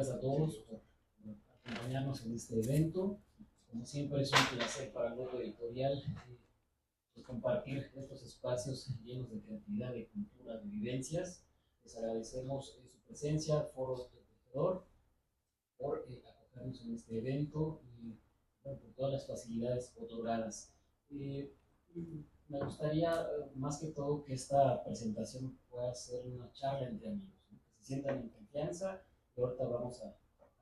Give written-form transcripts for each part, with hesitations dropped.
tardes a todos por acompañarnos en este evento. Como siempre es un placer para el grupo editorial compartir estos espacios llenos de creatividad, de cultura, de vivencias. Les agradecemos su presencia, Foro del Tejedor, por acogernos en este evento y por todas las facilidades otorgadas. Me gustaría más que todo que esta presentación pueda ser una charla entre amigos, ¿no? Que se sientan en confianza, y ahorita vamos a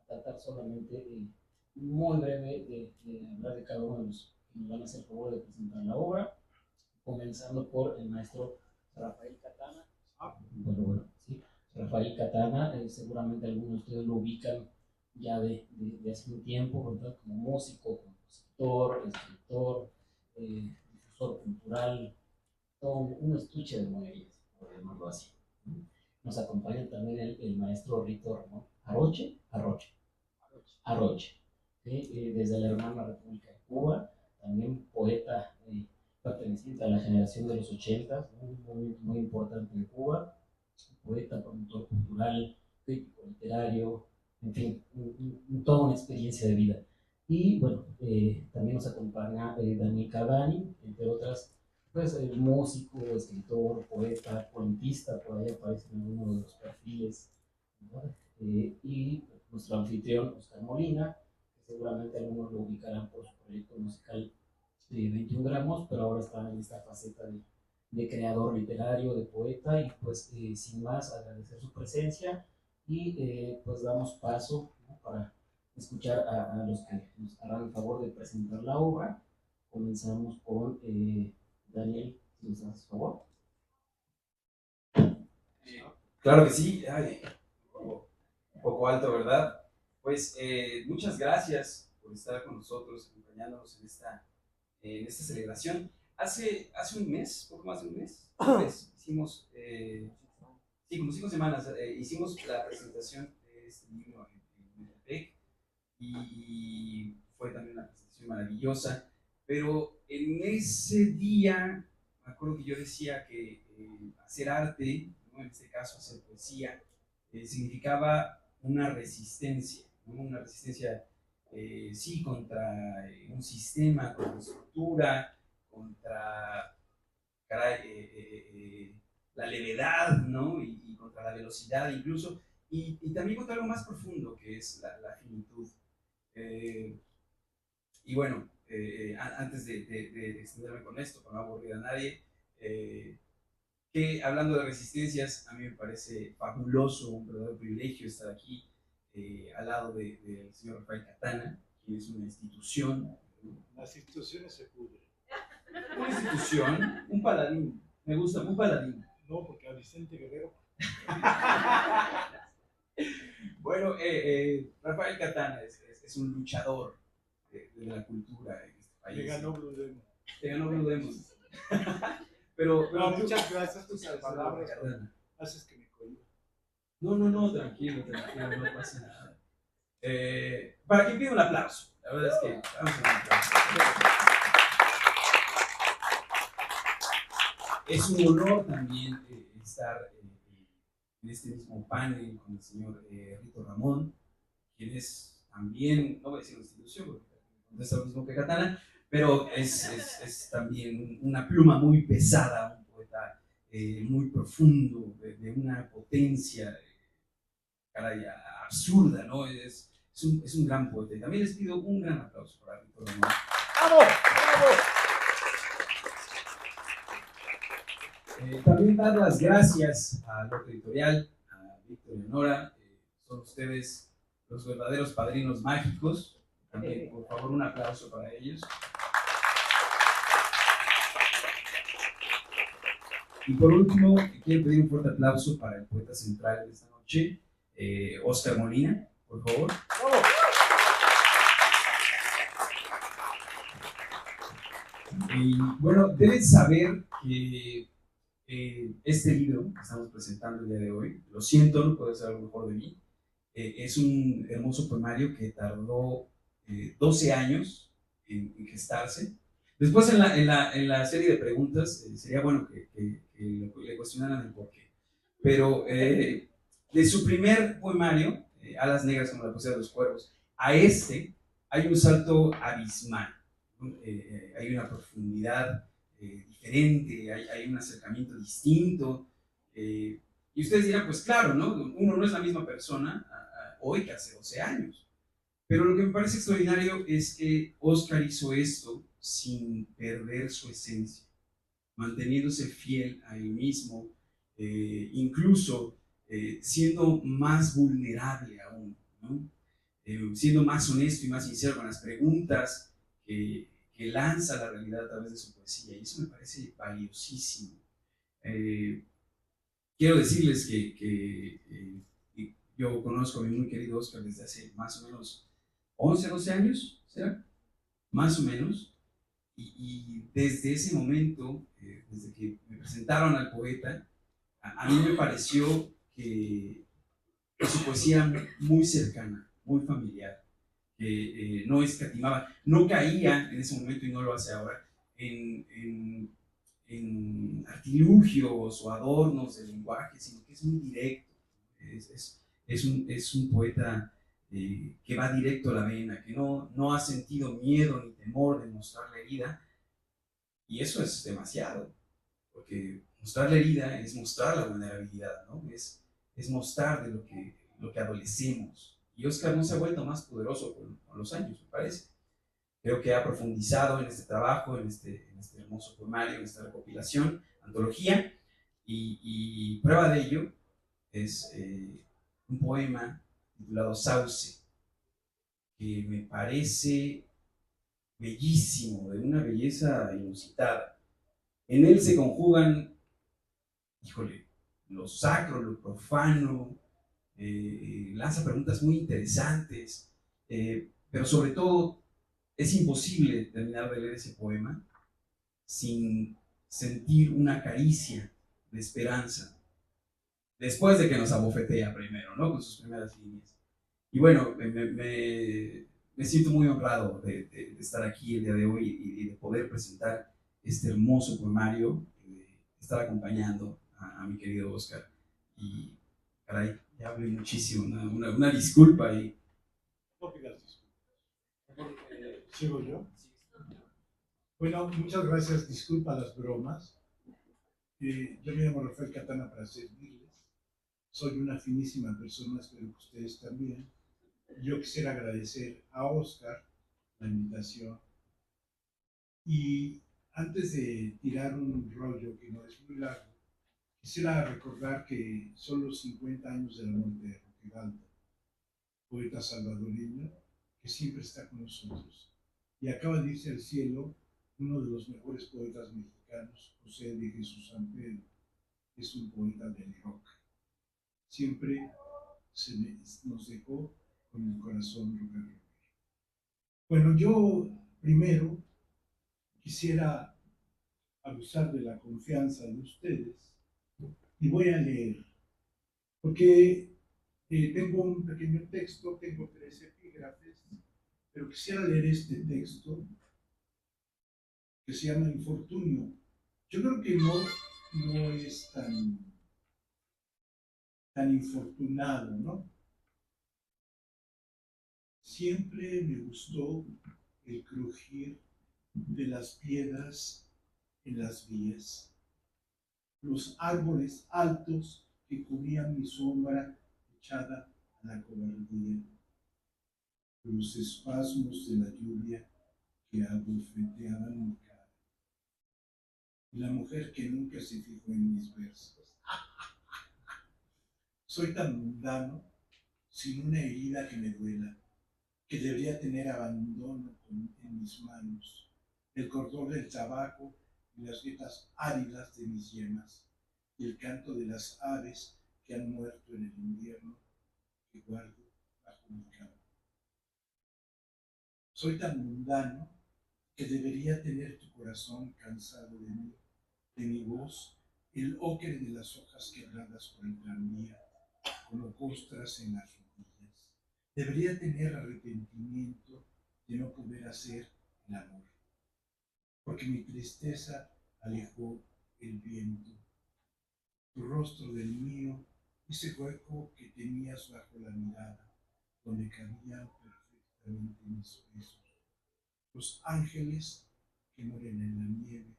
tratar solamente muy breve de hablar de cada uno de los que nos van a hacer el favor de presentar la obra, comenzando por el maestro Rafael Catana. Bueno, sí, Rafael Catana, seguramente algunos de ustedes lo ubican ya de hace un tiempo, ¿verdad? Como músico, compositor, escritor, difusor cultural, todo un estuche de monerías, por llamarlo así. Nos acompaña también el maestro Rito Ramón Aroche, desde la hermana República de Cuba, también poeta perteneciente a la generación de los 80, muy importante en Cuba, poeta, promotor cultural, crítico literario, en fin, toda una experiencia de vida. Y bueno, también nos acompaña Daniel Cavani, entre otras, pues músico, escritor, poeta, cuentista, por ahí aparece en alguno de los perfiles, ¿no? Y nuestro anfitrión, Oscar Molina, que seguramente algunos lo ubicarán por su proyecto musical 21 gramos, pero ahora está en esta faceta de creador literario, de poeta, y pues sin más agradecer su presencia y pues damos paso, ¿no?, para escuchar a los que nos harán el favor de presentar la obra. Comenzamos con Daniel, si nos haces favor. Claro que sí. Ay, un poco alto, ¿verdad? Pues muchas gracias por estar con nosotros, acompañándonos en esta celebración. Hace un mes, poco más de un mes, hicimos, sí, como 5 semanas, hicimos la presentación de este libro en Metepec, y fue también una presentación maravillosa. Pero en ese día, me acuerdo que yo decía que hacer arte, ¿no?, en este caso hacer poesía, significaba una resistencia, ¿no? Una resistencia, sí, contra un sistema, contra una estructura, contra la levedad, ¿no? Y contra la velocidad incluso, y también contra algo más profundo, que es la finitud. Y bueno, antes de extenderme con esto, para no aburrir a nadie, que hablando de resistencias, a mí me parece fabuloso, un verdadero privilegio estar aquí al lado del señor Rafael Catana, quien es una institución. Las instituciones se pudren. Una institución, un paladín, me gusta, un paladín. No, porque a Vicente Guerrero. Bueno, Rafael Catana es un luchador de la cultura en este país. Le ganó Blue Demon. Le ganó Blue Demon. Pero no, muchas gracias, tus palabras haces que me cohiba. No, tranquilo, no pasa nada. Para que pida un aplauso. La verdad es que vamos a dar un aplauso. Es un honor también estar en este mismo panel con el señor Rito Ramón, quien es también, no voy a decir una institución, porque contesta lo mismo que Catana, pero es también una pluma muy pesada, un poeta muy profundo, de una potencia caray, absurda, ¿no? Es un gran poeta. Y también les pido un gran aplauso para Rito Ramón. ¡Bravo! También dar las gracias a Lote Editorial, a Víctor y Nora. Son ustedes los verdaderos padrinos mágicos. También, por favor, un aplauso para ellos. Y por último, quiero pedir un fuerte aplauso para el poeta central de esta noche, Oscar Molina, por favor. Y bueno, deben saber que este libro que estamos presentando el día de hoy, lo siento, no puede ser algo mejor de mí, es un hermoso poemario que tardó 12 años en gestarse. Después en la serie de preguntas sería bueno que le cuestionaran el porqué. Pero de su primer poemario, Alas negras como la poesía de los cuervos, a este hay un salto abismal, ¿no? Hay una profundidad diferente, hay un acercamiento distinto. Y ustedes dirán, pues claro, ¿no? Uno no es la misma persona hoy que hace 12 años. Pero lo que me parece extraordinario es que Oscar hizo esto sin perder su esencia, manteniéndose fiel a él mismo, incluso siendo más vulnerable aún, ¿no? Siendo más honesto y más sincero con las preguntas que lanza la realidad a través de su poesía. Y eso me parece valiosísimo. Quiero decirles que yo conozco a mi muy querido Oscar desde hace más o menos 11, 12 años, ¿será? Más o menos. Y desde ese momento, desde que me presentaron al poeta, a mí me pareció que su poesía era muy cercana, muy familiar, que no escatimaba, no caía en ese momento y no lo hace ahora, en artilugios o adornos del lenguaje, sino que es muy directo. Es un poeta que va directo a la vena, que no ha sentido miedo ni temor de mostrar la herida, y eso es demasiado, porque mostrar la herida es mostrar la vulnerabilidad, ¿no? Es mostrar de lo que adolecemos. Y Oscar no se ha vuelto más poderoso con los años, me parece. Creo que ha profundizado en este trabajo, en este hermoso poemario, en esta recopilación, antología, y prueba de ello es un poema titulado Sauce, que me parece bellísimo, de una belleza inusitada. En él se conjugan, híjole, lo sacro, lo profano, lanza preguntas muy interesantes, pero sobre todo es imposible terminar de leer ese poema sin sentir una caricia de esperanza, después de que nos abofetea primero, ¿no? Con sus primeras líneas. Y bueno, me siento muy honrado de estar aquí el día de hoy y de poder presentar este hermoso poemario, estar acompañando a mi querido Oscar. Y, caray, ya hablé muchísimo, una disculpa ahí. No pidas disculpas. ¿Sigo yo? Bueno, muchas gracias. Disculpa las bromas. Yo me llamo Rafael Catana para servirles. Soy una finísima persona, espero que ustedes también. Yo quisiera agradecer a Oscar la invitación. Y antes de tirar un rollo que no es muy largo, quisiera recordar que son los 50 años de la muerte de Roque Galta, poeta salvadoreño que siempre está con nosotros. Y acaba de irse al cielo uno de los mejores poetas mexicanos, José de Jesús San Pedro, que es un poeta del rock. Siempre nos dejó con el corazón rockero. Bueno, yo primero quisiera abusar de la confianza de ustedes y voy a leer, porque tengo un pequeño texto, tengo 3 epígrafes, pero quisiera leer este texto que se llama Infortunio. Yo creo que no es tan infortunado, ¿no? Siempre me gustó el crujir de las piedras en las vías, los árboles altos que cubrían mi sombra echada a la cobardía, los espasmos de la lluvia que abofeteaban mi cara, y la mujer que nunca se fijó en mis versos. Soy tan mundano, sin una herida que me duela, que debería tener abandono en mis manos, el cordón del tabaco y las grietas áridas de mis yemas, y el canto de las aves que han muerto en el invierno que guardo bajo mi cama. Soy tan mundano que debería tener tu corazón cansado de mi voz, el ocre de las hojas quebradas por el tranvía, como costras en las rodillas. Debería tener arrepentimiento de no poder hacer el amor, porque mi tristeza alejó el viento. Tu rostro del mío, ese hueco que tenías bajo la mirada, donde cabían perfectamente mis besos. Los ángeles que mueren en la nieve,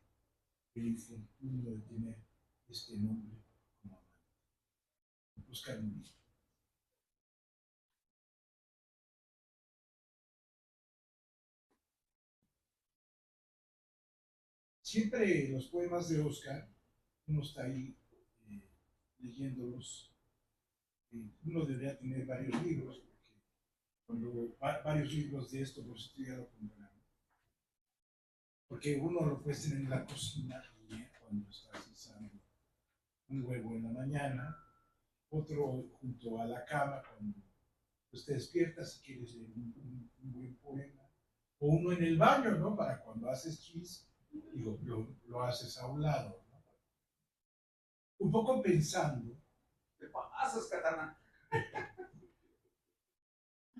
el infortunio de tener este nombre como amante. Oscar Murillo. Siempre los poemas de Oscar, uno está ahí leyéndolos. Uno debería tener varios libros, porque varios libros de esto, por si estudiado con Bravo. Porque uno lo puedes tener en la cocina cuando estás guisando un huevo en la mañana, otro junto a la cama cuando pues, te despiertas y quieres leer un buen poema, o uno en el baño, ¿no? Para cuando haces chis, digo, lo haces a un lado, ¿no? Un poco pensando. ¿Te pasas, Katana?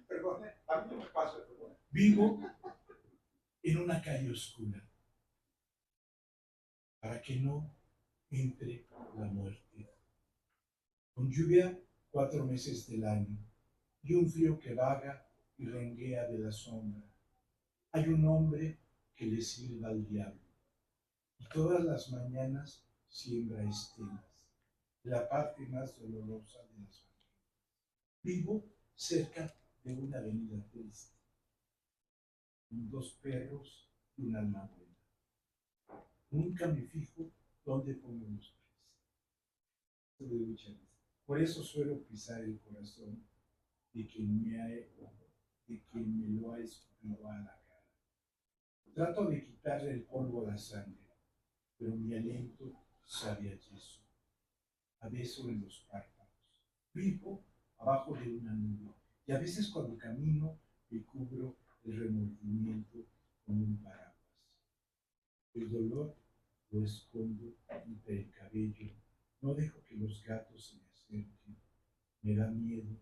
Perdón, a mí no me pasa, perdón. Vivo en una calle oscura para que no entre la muerte. Con lluvia 4 meses del año y un frío que vaga y renguea de la sombra. Hay un hombre que le silba al diablo y todas las mañanas siembra estelas, la parte más dolorosa de las familias. Vivo cerca de una avenida triste, con 2 perros y un alma buena. Nunca me fijo dónde pongo los pies. Por eso suelo pisar el corazón de quien me lo ha escupido a la cara. Trato de quitarle el polvo a la sangre, pero mi aliento sabe a yeso, a beso en los párpados. Vivo abajo de una nube, y a veces cuando camino me cubro el remordimiento con un paraguas. El dolor lo escondo entre el cabello, no dejo que los gatos se me acerquen. Me da miedo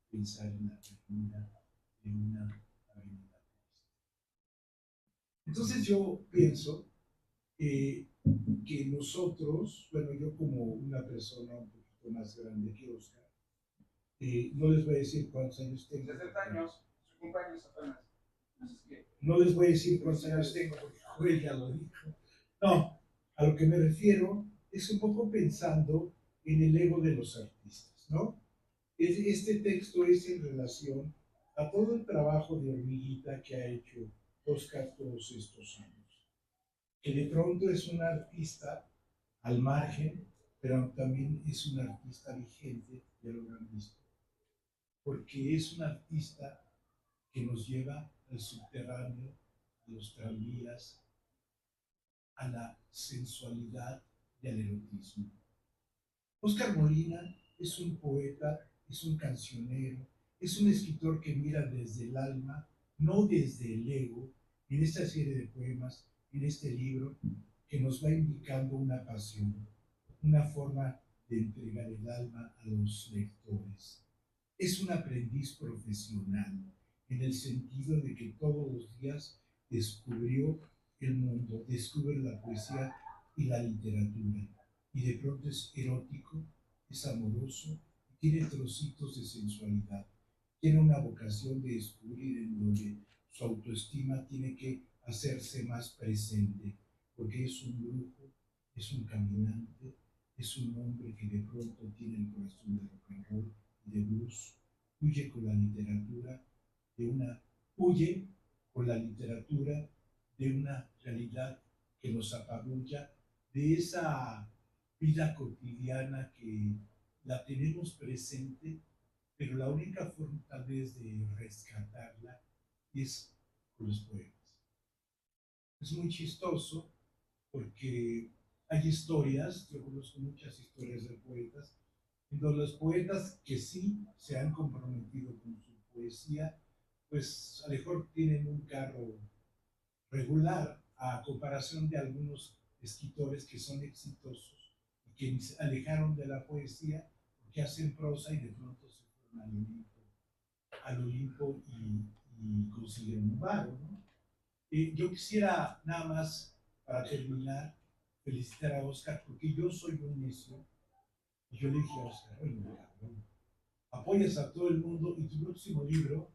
pensar en la ternura de una avenida triste. Entonces yo pienso que nosotros, bueno, yo como una persona un poquito más grande que Oscar, no les voy a decir cuántos años tengo. 60 años, su cumpleaños apenas. No les voy a decir cuántos años tengo porque Joel ya lo dijo. No, a lo que me refiero es un poco pensando en el ego de los artistas, ¿no? Este texto es en relación a todo el trabajo de hormiguita que ha hecho Oscar todos estos años. Que de pronto es un artista al margen, pero también es un artista vigente, ya lo han visto, porque es un artista que nos lleva al subterráneo, a los tranvías, a la sensualidad y al erotismo. Oscar Molina es un poeta, es un cancionero, es un escritor que mira desde el alma, no desde el ego, en esta serie de poemas, en este libro, que nos va indicando una pasión, una forma de entregar el alma a los lectores. Es un aprendiz profesional, en el sentido de que todos los días descubrió el mundo, descubre la poesía y la literatura, y de pronto es erótico, es amoroso, tiene trocitos de sensualidad, tiene una vocación de descubrir en donde su autoestima tiene que hacerse más presente, porque es un brujo, es un caminante, es un hombre que de pronto tiene el corazón de rock and roll y de blues, huye con la literatura de una realidad que nos apabulla, de esa vida cotidiana que la tenemos presente, pero la única forma tal vez de rescatarla es con los poemas. Es muy chistoso porque hay historias, yo conozco muchas historias de poetas, en donde los poetas que sí se han comprometido con su poesía, pues a lo mejor tienen un carro regular a comparación de algunos escritores que son exitosos y que se alejaron de la poesía porque hacen prosa y de pronto se fueron al Olimpo y consiguieron un vago, ¿no? Yo quisiera nada más, para terminar, felicitar a Oscar porque yo soy un necio y yo le dije a Oscar, oye, cabrón, apoyas a todo el mundo y tu próximo libro,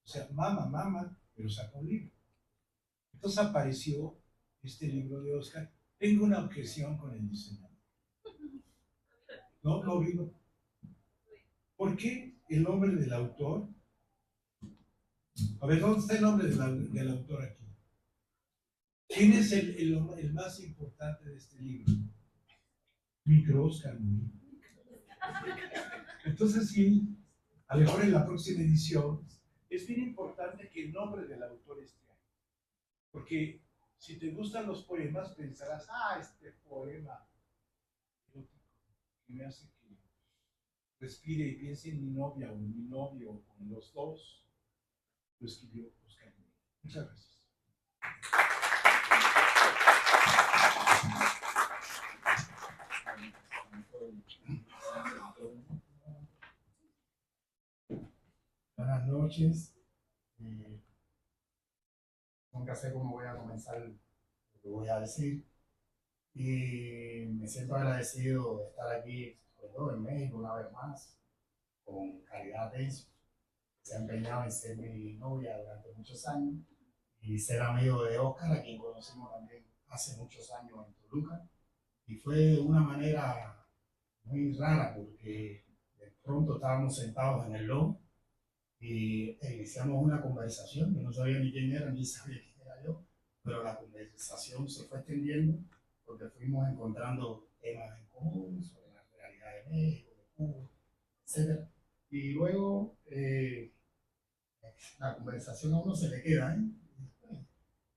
o sea, mama, pero saca un libro. Entonces apareció este libro de Oscar. Tengo una objeción con el diseñador. No vino. ¿Por qué el nombre del autor? A ver, ¿dónde está el nombre del autor aquí? ¿Quién es el más importante de este libro? Micro Oscar Murillo. Entonces, sí, a lo mejor en la próxima edición es bien importante que el nombre del autor esté ahí. Porque si te gustan los poemas, pensarás, este poema que me hace que respire y piense en mi novia o en mi novio o en los dos, lo escribió Oscar Murillo. Muchas gracias. Buenas noches. Nunca sé cómo voy a comenzar lo que voy a decir. Y me siento agradecido de estar aquí, sobre todo en México, una vez más, con Caridad Tencio, que se ha empeñado en ser mi novia durante muchos años, y ser amigo de Oscar, a quien conocimos también hace muchos años en Toluca. Y fue de una manera muy rara, porque de pronto estábamos sentados en el lobo y iniciamos una conversación. Yo no sabía ni quién era, ni sabía quién era yo, pero la conversación se fue extendiendo porque fuimos encontrando temas en común sobre la realidad de México, de Cuba, etc. Y luego la conversación a uno se le queda, ¿eh?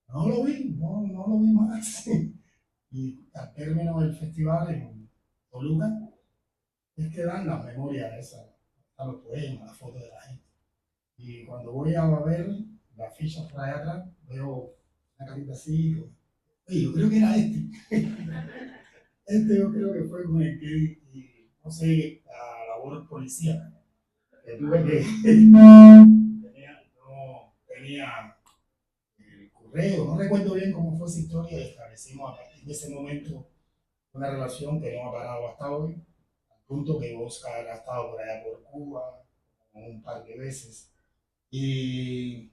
No lo vi, no lo vi más. Y al término del festival en Toluca, es que dan las memorias esas, a los poemas, las fotos de la gente. Y cuando voy a ver las fichas por allá atrás, veo una carita así. Oye, yo creo que era este. Este yo creo que fue con el que, y, no sé, la labor policía. Que tuve que. No tenía el correo, no recuerdo bien cómo fue esa historia. Y establecimos a partir de ese momento una relación que no ha parado hasta hoy. Al punto que Oscar ha estado por allá por Cuba un par de veces. Y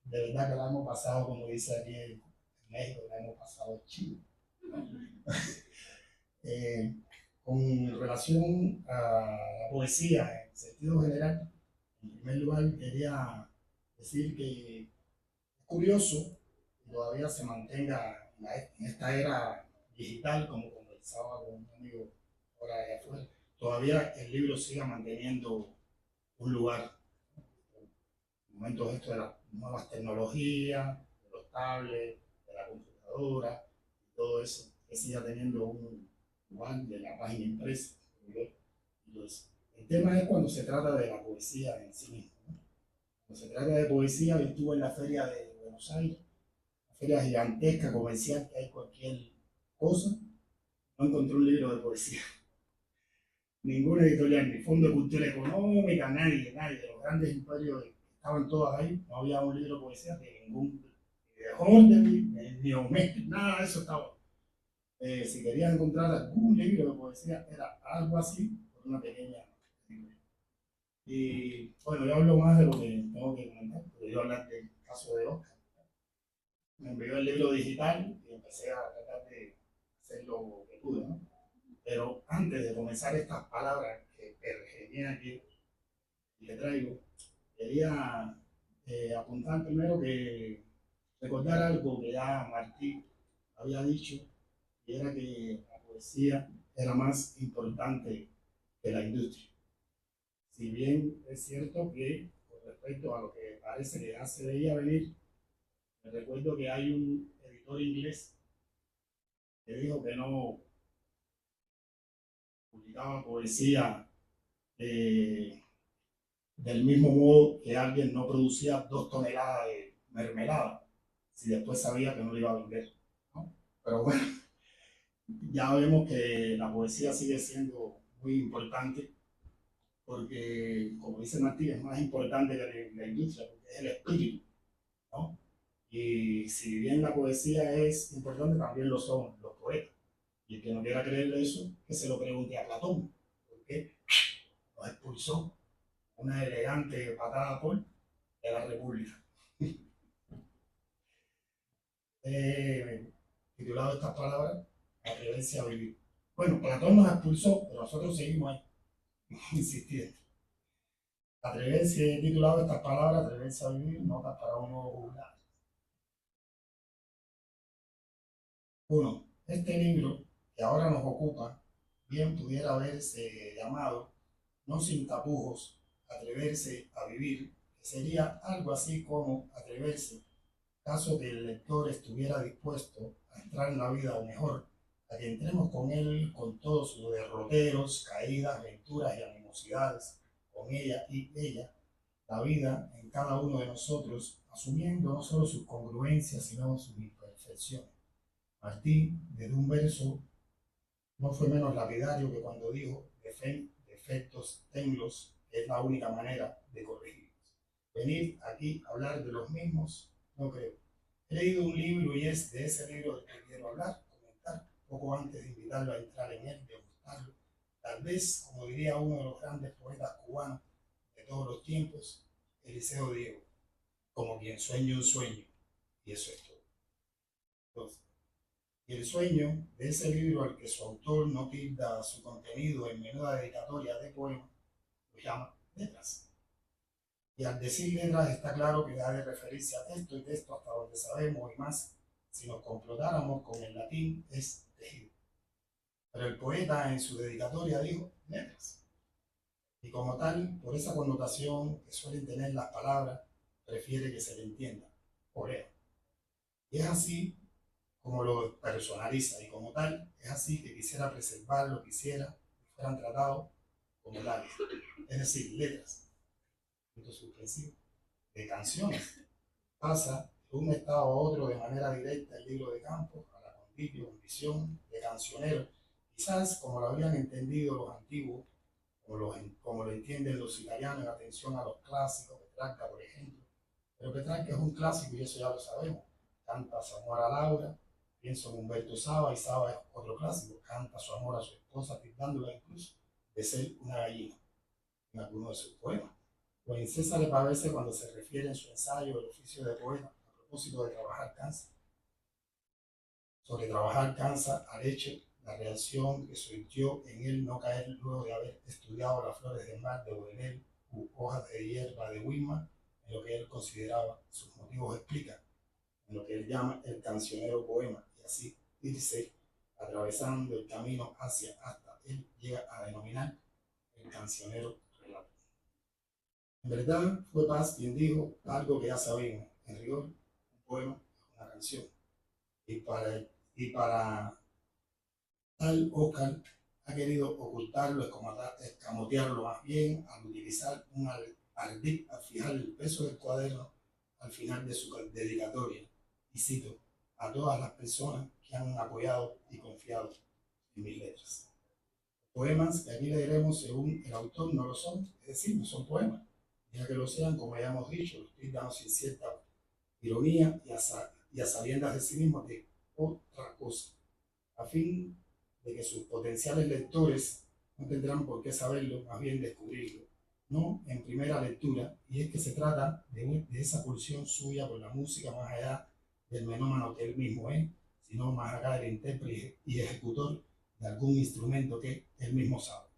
de verdad que la hemos pasado, como dice aquí en México, la hemos pasado chido. Con relación a la poesía, en sentido general, en primer lugar quería decir que es curioso que todavía se mantenga en esta era digital, como conversaba con un amigo ahora de afuera, todavía el libro siga manteniendo un lugar. Momentos esto de las nuevas tecnologías, de los tablets, de la computadora, y todo eso, que siga teniendo un lugar de la página impresa. Entonces, el tema es cuando se trata de la poesía en sí misma, ¿no? Cuando se trata de poesía, yo estuve en la feria de Buenos Aires, una feria gigantesca, comercial, que hay cualquier cosa, no encontré un libro de poesía. Ninguna editorial, ni Fondo de Cultura Económica, nadie de los grandes imperios estaban todas ahí, no había un libro de poesía de ningún, ni de Hornby, ni Homero, nada de eso estaba. Si querías encontrar algún libro de poesía, era algo así, por una pequeña librería. Y bueno, yo hablo más de lo que tengo que comentar, porque yo hablar del caso de Oscar. Me envió el libro digital y empecé a tratar de hacer lo que pude, ¿no? Pero antes de comenzar estas palabras que pergeñé aquí y que traigo, quería apuntar primero que recordar algo que ya Martí había dicho, y era que la poesía era más importante que la industria. Si bien es cierto que, con respecto a lo que parece que ya se veía venir, me recuerdo que hay un editor inglés que dijo que no publicaba poesía del mismo modo que alguien no producía 2 toneladas de mermelada si después sabía que no lo iba a vender, ¿no? Pero bueno, ya vemos que la poesía sigue siendo muy importante porque, como dice Martí, es más importante que la industria, porque es el espíritu, ¿no? Y si bien la poesía es importante, también lo son los poetas. Y el que no quiera creer eso, que se lo pregunte a Platón, porque los expulsó una elegante patada por de la República. Titulado estas palabras, Atreverse a vivir. Bueno, Platón nos expulsó, pero nosotros seguimos ahí, insistiendo. Atreverse, titulado estas palabras, Atreverse a vivir, notas para un nuevo juglar. 1. Este libro, que ahora nos ocupa, bien pudiera haberse llamado, no sin tapujos, Atreverse a vivir, que sería algo así como atreverse, caso que el lector estuviera dispuesto a entrar en la vida, o mejor, a que entremos con él con todos sus derroteros, caídas, aventuras y animosidades, con ella y ella, la vida en cada uno de nosotros, asumiendo no solo sus congruencias, sino sus imperfecciones. Martí, desde un verso, no fue menos lapidario que cuando dijo, defectos tenlos, es la única manera de corregirlos. Venir aquí a hablar de los mismos, no creo. He leído un libro y es de ese libro del que quiero hablar, comentar, poco antes de invitarlo a entrar en él, de gustarlo. Tal vez, como diría uno de los grandes poetas cubanos de todos los tiempos, Eliseo Diego, como quien sueña un sueño, y eso es todo. Entonces, y el sueño de ese libro al que su autor no tilda su contenido en menuda dedicatoria de poema, lo llama letras. Y al decir letras está claro que ha de referirse a texto y texto hasta donde sabemos y más, si nos complotáramos con el latín, es tejido. Pero el poeta en su dedicatoria dijo letras. Y como tal, por esa connotación que suelen tener las palabras, prefiere que se le entienda, orea. Y es así como lo personaliza, y como tal, es así que quisiera preservarlo, quisiera que fueran tratados como tales, es decir, letras, punto suspensivo, de canciones. Pasa de un estado a otro de manera directa el libro de campo, a la condición de cancionero, quizás como lo habían entendido los antiguos, como lo entienden los italianos en atención a los clásicos, Petrarca, por ejemplo. Pero Petrarca es un clásico y eso ya lo sabemos. Canta su amor a Laura, pienso en Humberto Saba, y Saba es otro clásico, canta su amor a su esposa, tildándola incluso de ser una gallina en alguno de sus poemas. O en César de Pavese, cuando se refiere en su ensayo El oficio de poeta, a propósito de trabajar cansa, sobre trabajar cansa al hecho, la reacción que surgió en él no caer luego de haber estudiado las flores del mar de Baudelaire u hojas de hierba de Whitman, en lo que él consideraba, sus motivos explican, en lo que él llama el cancionero poema, y así irse atravesando el camino hasta él llega a denominar el cancionero relato. En verdad, fue Paz quien dijo algo que ya sabemos, en rigor, un poema es una canción. Y para tal, Oscar ha querido ocultarlo, escamotearlo más bien, al utilizar un ardid, al fijar el peso del cuaderno al final de su dedicatoria. Y cito, a todas las personas que han apoyado y confiado en mis letras. Poemas que aquí leeremos según el autor no lo son, es decir, no son poemas. Ya que lo sean, como ya hemos dicho, los tildan sin cierta ironía y a sabiendas de sí mismos de otra cosa, a fin de que sus potenciales lectores no tendrán por qué saberlo, más bien descubrirlo, no en primera lectura, y es que se trata de esa pulsión suya por la música más allá del menómano que él mismo es, sino más acá del intérprete y ejecutor de algún instrumento que él mismo sabe.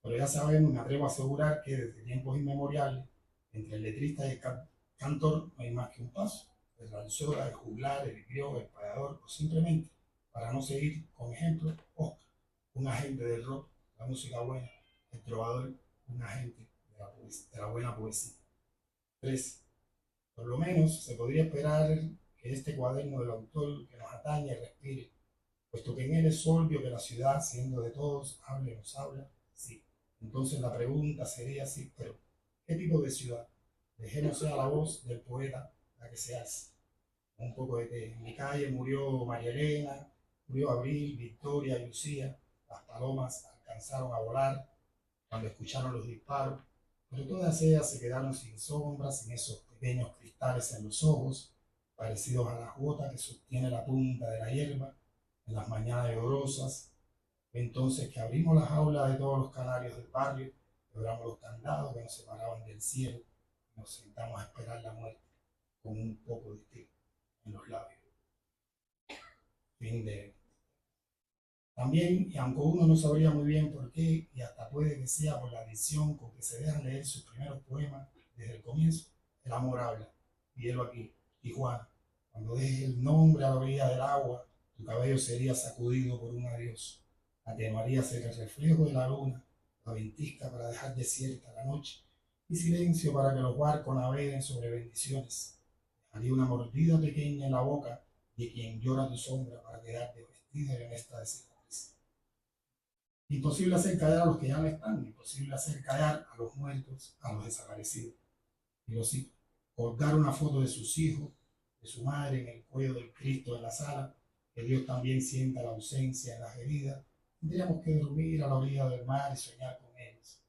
Pero ya sabemos, me atrevo a asegurar que desde tiempos inmemoriales, entre el letrista y el cantor no hay más que un paso, el ranchora, el juglar, el griot, el payador, o simplemente, para no seguir con ejemplo, Oscar, un agente del rock, la música buena, el trovador, un agente de la buena poesía. 3. Por lo menos se podría esperar que este cuaderno del autor que nos atañe respire, puesto que en él es obvio que la ciudad, siendo de todos, nos habla, sí. Entonces la pregunta sería así, pero ¿qué tipo de ciudad? Dejemos a la voz del poeta la que se hace. Un poco de té. En mi calle murió María Elena, murió Abril, Victoria y Lucía. Las palomas alcanzaron a volar cuando escucharon los disparos, pero todas ellas se quedaron sin sombra, sin esos pequeños cristales en los ojos, parecidos a la gota que sostiene la punta de la hierba en las mañanas llorosas. Entonces que abrimos las jaulas de todos los canarios del barrio, quebramos los candados que nos separaban del cielo y nos sentamos a esperar la muerte con un poco de té en los labios. Fin de... También, y aunque uno no sabría muy bien por qué, y hasta puede que sea por la adicción con que se dejan leer sus primeros poemas desde el comienzo, el amor habla. Y él aquí, Tijuana, cuando dejes el nombre a la orilla del agua, tu cabello sería sacudido por un adiós. Atenuarías el reflejo de la luna, la ventisca para dejar desierta la noche, y silencio para que los barcos naveguen sobre bendiciones. Dejaría una mordida pequeña en la boca de quien llora tu sombra para quedarte vestida en esta cicatriz. Imposible hacer callar a los que ya no están, imposible hacer callar a los muertos, a los desaparecidos. Y los hijos, colgar una foto de sus hijos, de su madre en el cuello del Cristo de la sala, que Dios también sienta la ausencia en las heridas. Tendríamos que dormir a la orilla del mar y soñar con ellos.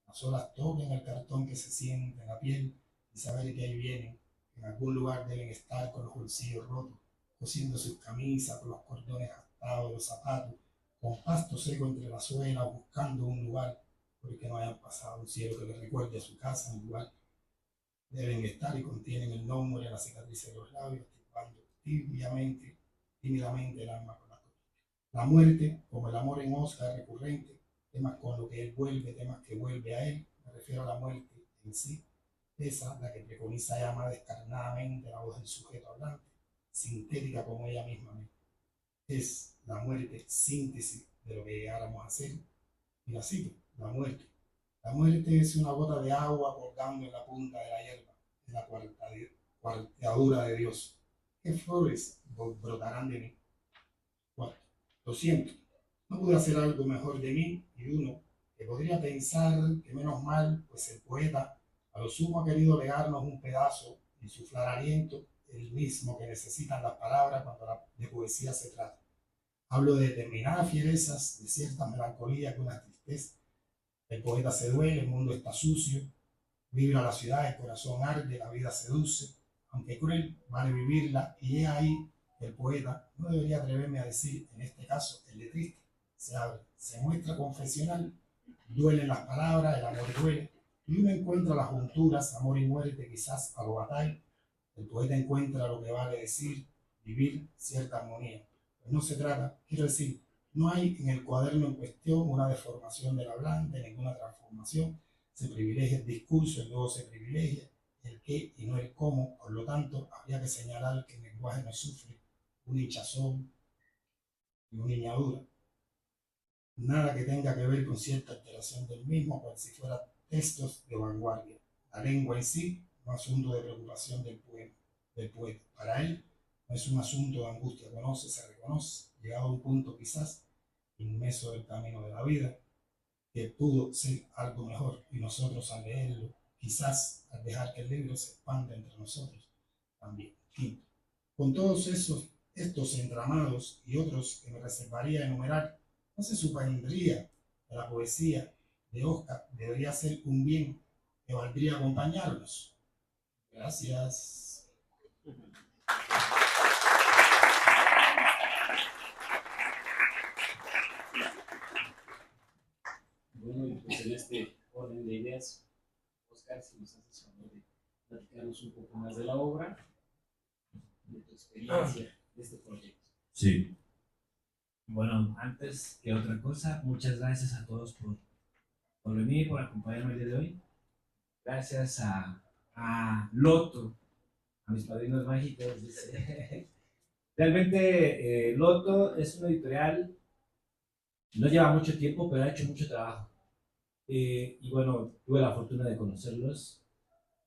Las olas toquen el cartón que se siente en la piel y saber que ahí vienen. En algún lugar deben estar con los bolsillos rotos, cosiendo sus camisas con los cordones gastados de los zapatos, con pasto seco entre las suelas, buscando un lugar porque no hayan pasado un cielo que les recuerde a su casa, un lugar. Deben estar y contienen el nombre, la cicatriz de los labios, tipando tímidamente el alma con la cruz. La muerte, como el amor en Oscar recurrente, temas con lo que él vuelve, temas que vuelve a él, me refiero a la muerte en sí, esa la que preconiza y ama descarnadamente la voz del sujeto hablante, sintética como ella misma es la muerte síntesis de lo que llegáramos a ser. Y la cito, la muerte. La muerte es una gota de agua colgando en la punta de la hierba, en la cuarteadura de Dios. ¿Qué flores brotarán de mí? Bueno, lo siento, no pude hacer algo mejor de mí y uno que podría pensar que menos mal, pues el poeta a lo sumo ha querido legarnos un pedazo, insuflar aliento, el mismo que necesitan las palabras cuando de poesía se trata. Hablo de determinadas fierezas, de ciertas melancolías con una tristeza. El poeta se duele, el mundo está sucio, vibra la ciudad, el corazón arde, la vida seduce, aunque cruel, vale vivirla, y he ahí el poeta, no debería atreverme a decir, en este caso, el letrista, se abre, se muestra confesional, duelen las palabras, el amor duele, y uno encuentra las junturas, amor y muerte, quizás a lo batalla. El poeta encuentra lo que vale decir, vivir cierta armonía. Pues no se trata, quiero decir, no hay en el cuaderno en cuestión una deformación del hablante, ninguna transformación. Se privilegia el discurso y luego se privilegia el qué y no el cómo. Por lo tanto, habría que señalar que el lenguaje no sufre un hinchazón y una niñadura. Nada que tenga que ver con cierta alteración del mismo, como si fuera textos de vanguardia. La lengua en sí no es asunto de preocupación del poeta. Para él no es un asunto de angustia, se reconoce, llegado a un punto quizás inmenso del camino de la vida, que pudo ser algo mejor, y nosotros al leerlo, quizás al dejar que el libro se expanda entre nosotros también. Quinto, con todos estos entramados y otros que me reservaría enumerar, no se supondría que la poesía de Oscar debería ser un bien que valdría acompañarnos. Gracias. Bueno, y pues en este orden de ideas, Oscar, si nos haces favor de platicarnos un poco más de la obra, de tu experiencia de este proyecto. Sí. Bueno, antes que otra cosa, muchas gracias a todos por venir, por acompañarme el día de hoy. Gracias a Loto, a mis padrinos mágicos. Dice. Realmente Loto es una editorial, no lleva mucho tiempo, pero ha hecho mucho trabajo. Y bueno, tuve la fortuna de conocerlos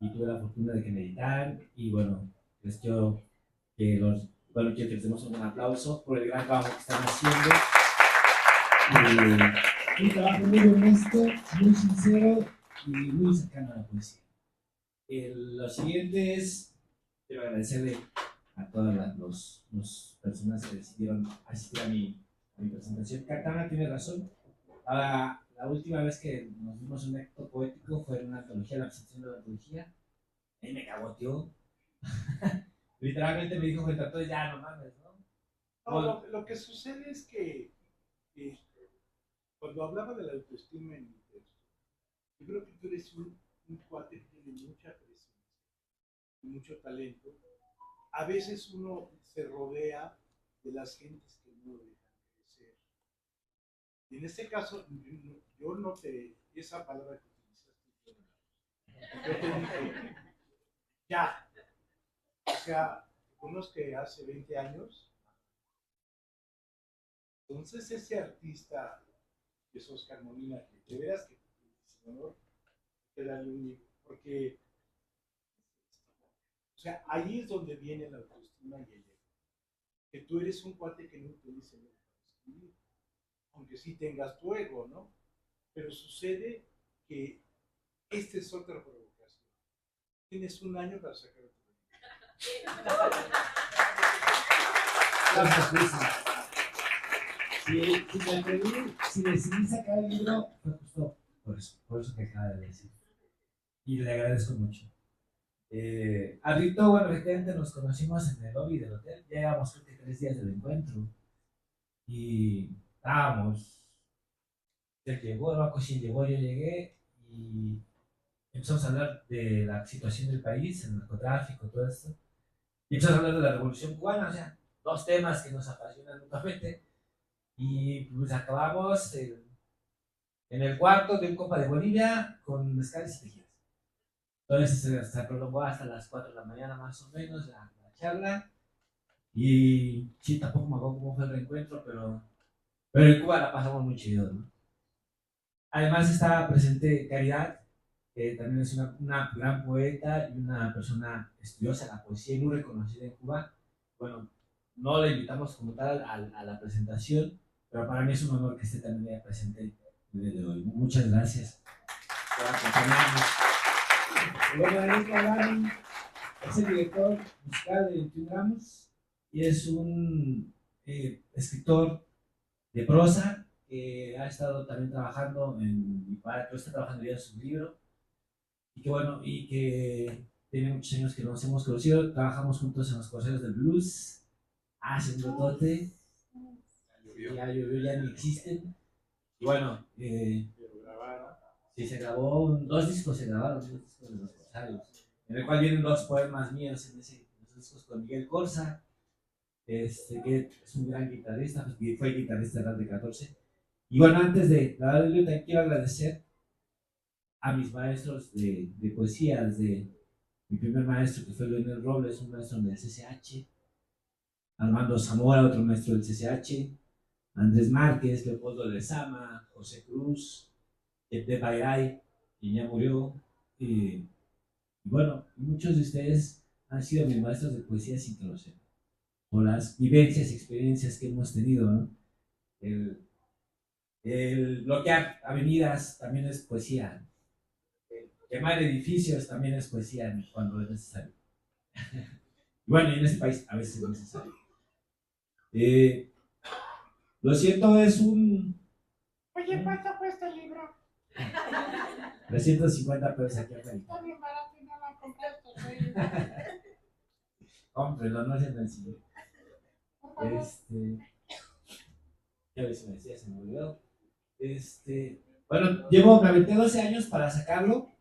y tuve la fortuna de que me editaran. Y bueno, les quiero quiero que les demos un aplauso por el gran trabajo que están haciendo. Un trabajo muy honesto, muy sincero y muy cercano a la poesía. Lo siguiente es, quiero agradecerle a todas las personas que decidieron asistir a mi presentación. Katana tiene razón. La última vez que nos dimos un acto poético fue en una antología, la presentación de la antología. Él me cagoteó. Literalmente me dijo frente a todos, ya no mames, ¿no? No, lo que sucede es que cuando hablaba de la autoestima en el texto, Yo creo que tú eres un cuate que tiene mucha presencia y mucho talento. A veces uno se rodea de las gentes que no lo dejan crecer. Y en este caso, yo no te, esa palabra que utilizaste, yo te dije, ya, o sea, unos que hace 20 años, entonces ese artista que es Oscar Molina, que de veras que sin honor, que darle un, porque, o sea, ahí es donde viene la autoestima y el ego. Que tú eres un cuate que no utiliza el ego para escribir, aunque sí tengas tu ego, ¿no? Pero sucede que esta es otra provocación. Tienes un año para sacar tu Si decidí sacar el libro, fue justo por eso que acaba de decir. Y le agradezco mucho. A Rito, bueno, efectivamente nos conocimos en el lobby del hotel. Ya llevamos creo que 3 días del encuentro. Y estábamos. Él llegó, el Baco sí llegó, yo llegué. Y empezamos a hablar de la situación del país, el narcotráfico, todo esto. Y empezamos a hablar de la revolución cubana, o sea, 2 temas que nos apasionan mutuamente. Y pues acabamos en el cuarto de un compa de Bolivia con mezcales y tequilas. Entonces se prolongó hasta las 4 de la mañana más o menos la charla. Y sí, tampoco me acuerdo cómo fue el reencuentro, pero en Cuba la pasamos muy chido, ¿no? Además estaba presente Caridad, que también es una gran poeta y una persona estudiosa de la poesía y muy reconocida en Cuba. Bueno, no le invitamos como tal a la presentación, pero para mí es un honor que esté también presente el día de hoy. Muchas gracias por acompañarnos. Bueno, Daniel Galán es el director musical de 21 gramos y es un escritor de prosa que ha estado también trabajando que está trabajando ya en su libro y que bueno, y que tiene muchos años que nos hemos conocido, trabajamos juntos en los Corseros del Blues, hace un rotote, ya llovió, ya ni existen, y bueno, sí, se grabó, 2 discos se grabaron, 2 discos de los Corsarios, en el cual vienen 2 poemas míos en esos discos con Miguel Corsa, que es un gran guitarrista, pues, fue guitarrista de Radio 14. Y bueno, antes de dar el libro, también quiero agradecer a mis maestros de poesía, desde mi primer maestro, que fue Leonel Robles, un maestro del CCH, Armando Zamora, otro maestro del CCH, Andrés Márquez, Leopoldo Lezama, José Cruz, de Bayray, que ya murió, y bueno, muchos de ustedes han sido mis maestros de poesía sin que lo sepan, por las vivencias y experiencias que hemos tenido, ¿no? El bloquear avenidas también es poesía, quemar edificios también es poesía cuando es necesario. Bueno, y en este país a veces es necesario. Lo cierto es un... Oye, ¿cuánto cuesta el libro? 350 pesos aquí afuera. Está bien barato y no lo compraste. Cómprelo, no sean así. Ya ves, me decía, se me olvidó. Bueno, me aventé 12 años para sacarlo.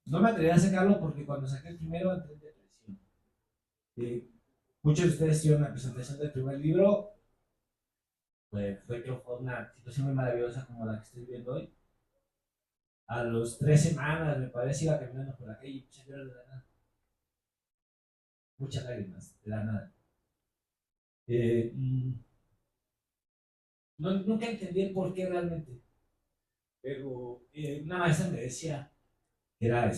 No me atreví a sacarlo porque cuando saqué el primero entré en depresión. Muchos de ustedes tuvieron la presentación del primer libro. Creo que fue una situación muy maravillosa como la que estoy viendo hoy. A los 3 semanas, me parece, iba caminando por la calle y empecé a llorar de la nada. Muchas lágrimas, de la nada. Nunca entendí el por qué realmente. Pero una maestra me decía que era el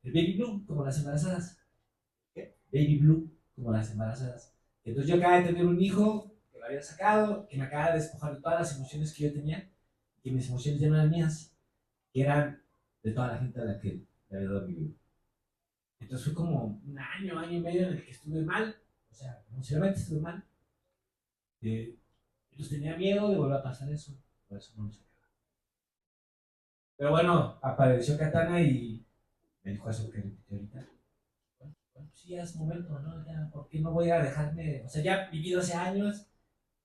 baby blue, como las embarazadas. ¿Qué? Baby blue, como las embarazadas. Entonces yo acababa de tener un hijo que lo había sacado, que me acaba de despojar de todas las emociones que yo tenía, que mis emociones ya no eran mías, que eran de toda la gente a la que le había dado mi vida. Entonces fue como un año y medio en el que estuve mal, o sea, emocionalmente estuve mal. Entonces tenía miedo de volver a pasar eso, por eso no lo sacaba. Pero bueno, apareció Katana y me dijo eso que repitió ahorita. Bueno, sí, ya es momento, ¿no? Ya, ¿por qué no voy a dejarme? O sea, ya viví 12 años,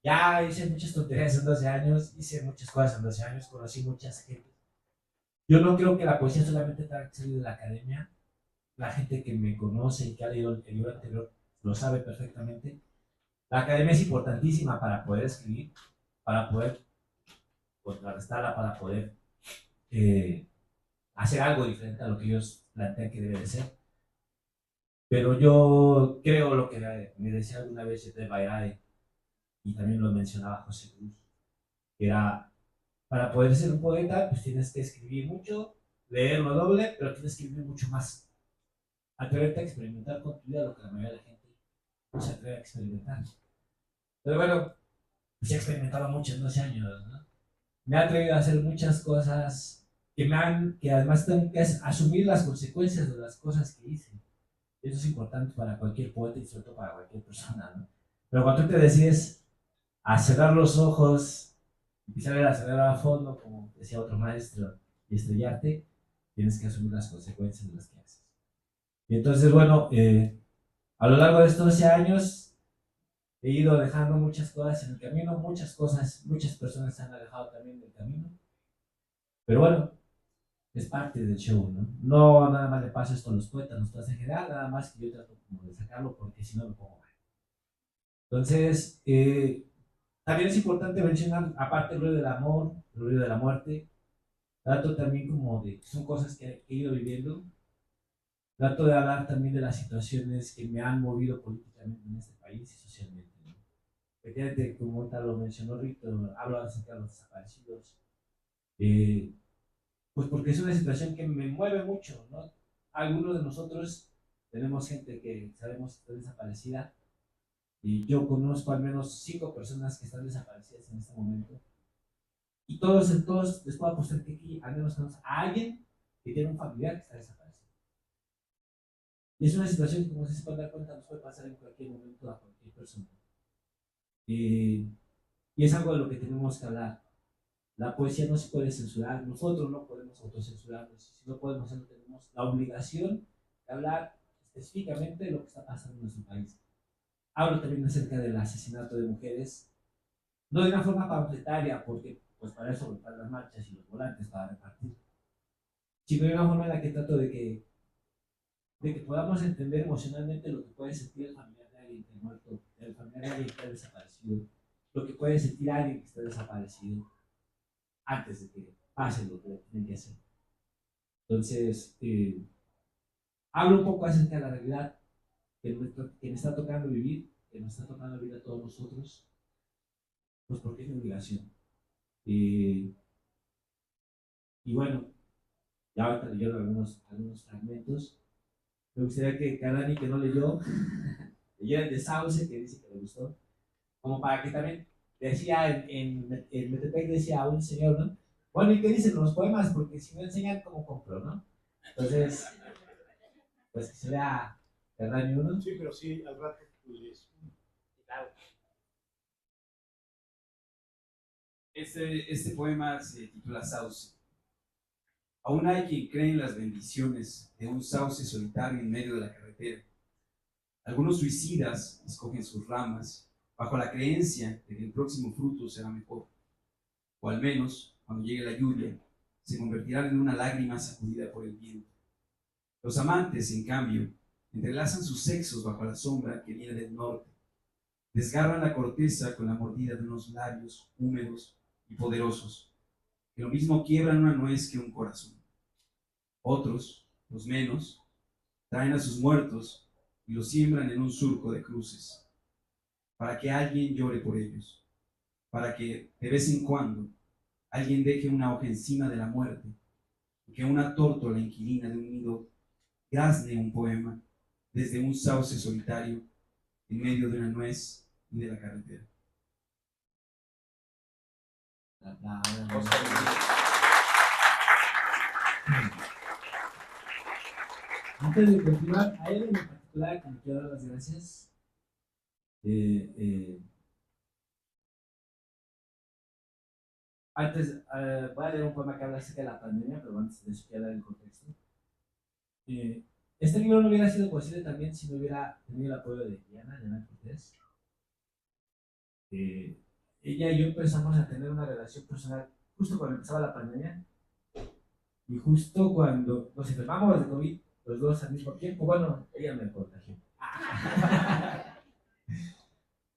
ya hice muchas tonterías en 12 años, hice muchas cosas en 12 años, conocí muchas gente. yo no creo que la poesía solamente tenga que salir de la academia. La gente que me conoce y que ha leído el libro anterior lo sabe perfectamente. La academia es importantísima para poder escribir, para poder contrarrestarla, para poder hacer algo diferente a lo que ellos plantean que debe de ser. Pero yo creo lo que me decía alguna vez de Bairade, y también lo mencionaba José Cruz, que era, para poder ser un poeta, pues tienes que escribir mucho, leer lo doble, pero tienes que escribir mucho más. Atreverte a experimentar con tu vida lo que la mayoría de la gente no se atreve a experimentar. Pero bueno, pues he experimentado mucho en 12 años, ¿no? Me he atrevido a hacer muchas cosas que además tengo que asumir las consecuencias de las cosas que hice. Eso es importante para cualquier poeta y sobre todo para cualquier persona, ¿no? Pero cuando tú te decides a cerrar los ojos, empezar a cerrar a fondo, como decía otro maestro, y estrellarte, tienes que asumir las consecuencias de las que haces. Y entonces, bueno, a lo largo de estos 12 años he ido dejando muchas cosas en el camino, muchas personas se han alejado también del camino. Pero bueno, es parte del show, ¿no? No nada más le pasa esto a los poetas, nos pasa en general, nada más que yo trato como de sacarlo porque si no me pongo mal. Entonces, también es importante mencionar, aparte del ruido del amor, el ruido de la muerte, trato también como de, son cosas que he ido viviendo, trato de hablar también de las situaciones que me han movido políticamente en este país y socialmente, ¿no? Efectivamente, como tal lo mencionó Rito, hablo acerca de los desaparecidos, pues porque es una situación que me mueve mucho, ¿no? Algunos de nosotros tenemos gente que sabemos que está desaparecida, y yo conozco al menos 5 personas que están desaparecidas en este momento. Y todos les puedo apostar que aquí al menos tenemos a alguien que tiene un familiar que está desaparecido. Y es una situación que, como se puede dar cuenta, nos puede pasar en cualquier momento a cualquier persona. Y es algo de lo que tenemos que hablar. La poesía no se puede censurar, nosotros no podemos autocensurarnos. Si no podemos hacerlo, tenemos la obligación de hablar específicamente de lo que está pasando en nuestro país. Hablo también acerca del asesinato de mujeres, no de una forma panfletaria, porque pues para eso están las marchas y los volantes para repartir, sino de una forma en la que trato de que podamos entender emocionalmente lo que puede sentir el familiar de alguien que ha muerto, el familiar de alguien que está desaparecido, lo que puede sentir alguien que está desaparecido antes de que pase lo que tienen que hacer. Entonces, hablo un poco acerca de la realidad que me está tocando vivir, que nos está tocando vivir a todos nosotros, pues porque es mi obligación. Y bueno, ya ahorita leyeron algunos fragmentos. Me gustaría que Dani, que no leyó, leyera el de Sauce, que dice que le gustó, como para que también decía en Metepec, decía un señor, ¿no? Bueno, ¿y qué dicen los poemas? Porque si no enseñan, ¿cómo compro, no? Entonces, pues que se vea Dani uno. Sí, pero sí, al rato tú lees. Claro. Este poema se titula Sauce. Aún hay quien cree en las bendiciones de un sauce solitario en medio de la carretera. Algunos suicidas escogen sus ramas bajo la creencia de que el próximo fruto será mejor. O al menos, cuando llegue la lluvia, se convertirán en una lágrima sacudida por el viento. Los amantes, en cambio, entrelazan sus sexos bajo la sombra que viene del norte. Desgarran la corteza con la mordida de unos labios húmedos y poderosos, que lo mismo quiebran una nuez que un corazón. Otros, los menos, traen a sus muertos y los siembran en un surco de cruces, para que alguien llore por ellos, para que, de vez en cuando, alguien deje una hoja encima de la muerte, y que una tórtola inquilina de un nido grazne un poema desde un sauce solitario en medio de una nuez y de la carretera. Antes de continuar, a él en particular, que me quiero dar las gracias. Antes, voy a leer un poema que habla acerca de la pandemia, pero antes de eso quiero dar el contexto. Este libro no hubiera sido posible también si no hubiera tenido el apoyo de Diana Cortés. Ella y yo empezamos a tener una relación personal justo cuando empezaba la pandemia. Y justo cuando nos enfermamos de COVID, los dos al mismo tiempo, bueno, ella me contagió.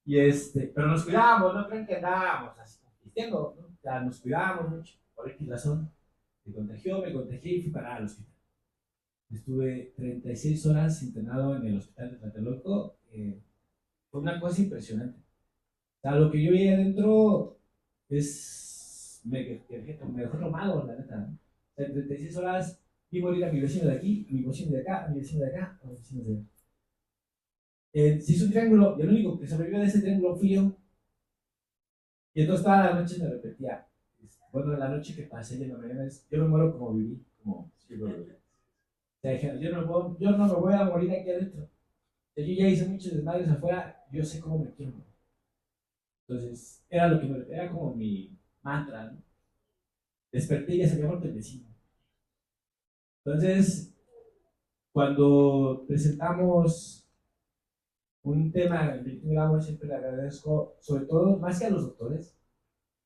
Pero nos cuidábamos, no creen que andábamos así compitiendo, ¿no? O sea, nos cuidábamos mucho, por X razón. Me contagié y fui para el hospital. Estuve 36 horas internado en el hospital de Tlatelolco. Fue una cosa impresionante. O sea, lo que yo vi adentro me dejó traumado, la neta, ¿no? O sea, en 36 horas vi morir a mi vecino de aquí, a mi vecino de acá, a mi vecino de acá, a mi vecino de allá. Se hizo un triángulo y el único que sobrevivió de ese triángulo fui yo. Y entonces toda la noche me repetía, bueno, la noche que pasé y en la mañana es, yo me muero como viví, como sigo viví. O sea, dije, yo no me voy a morir aquí adentro. O sea, yo ya hice muchos desmadres afuera, yo sé cómo me quiero. Entonces, era como mi mantra, ¿no? Desperté y ya se había muerto el vecino. Entonces, cuando presentamos un tema en el que siempre le agradezco, sobre todo, más que a los doctores,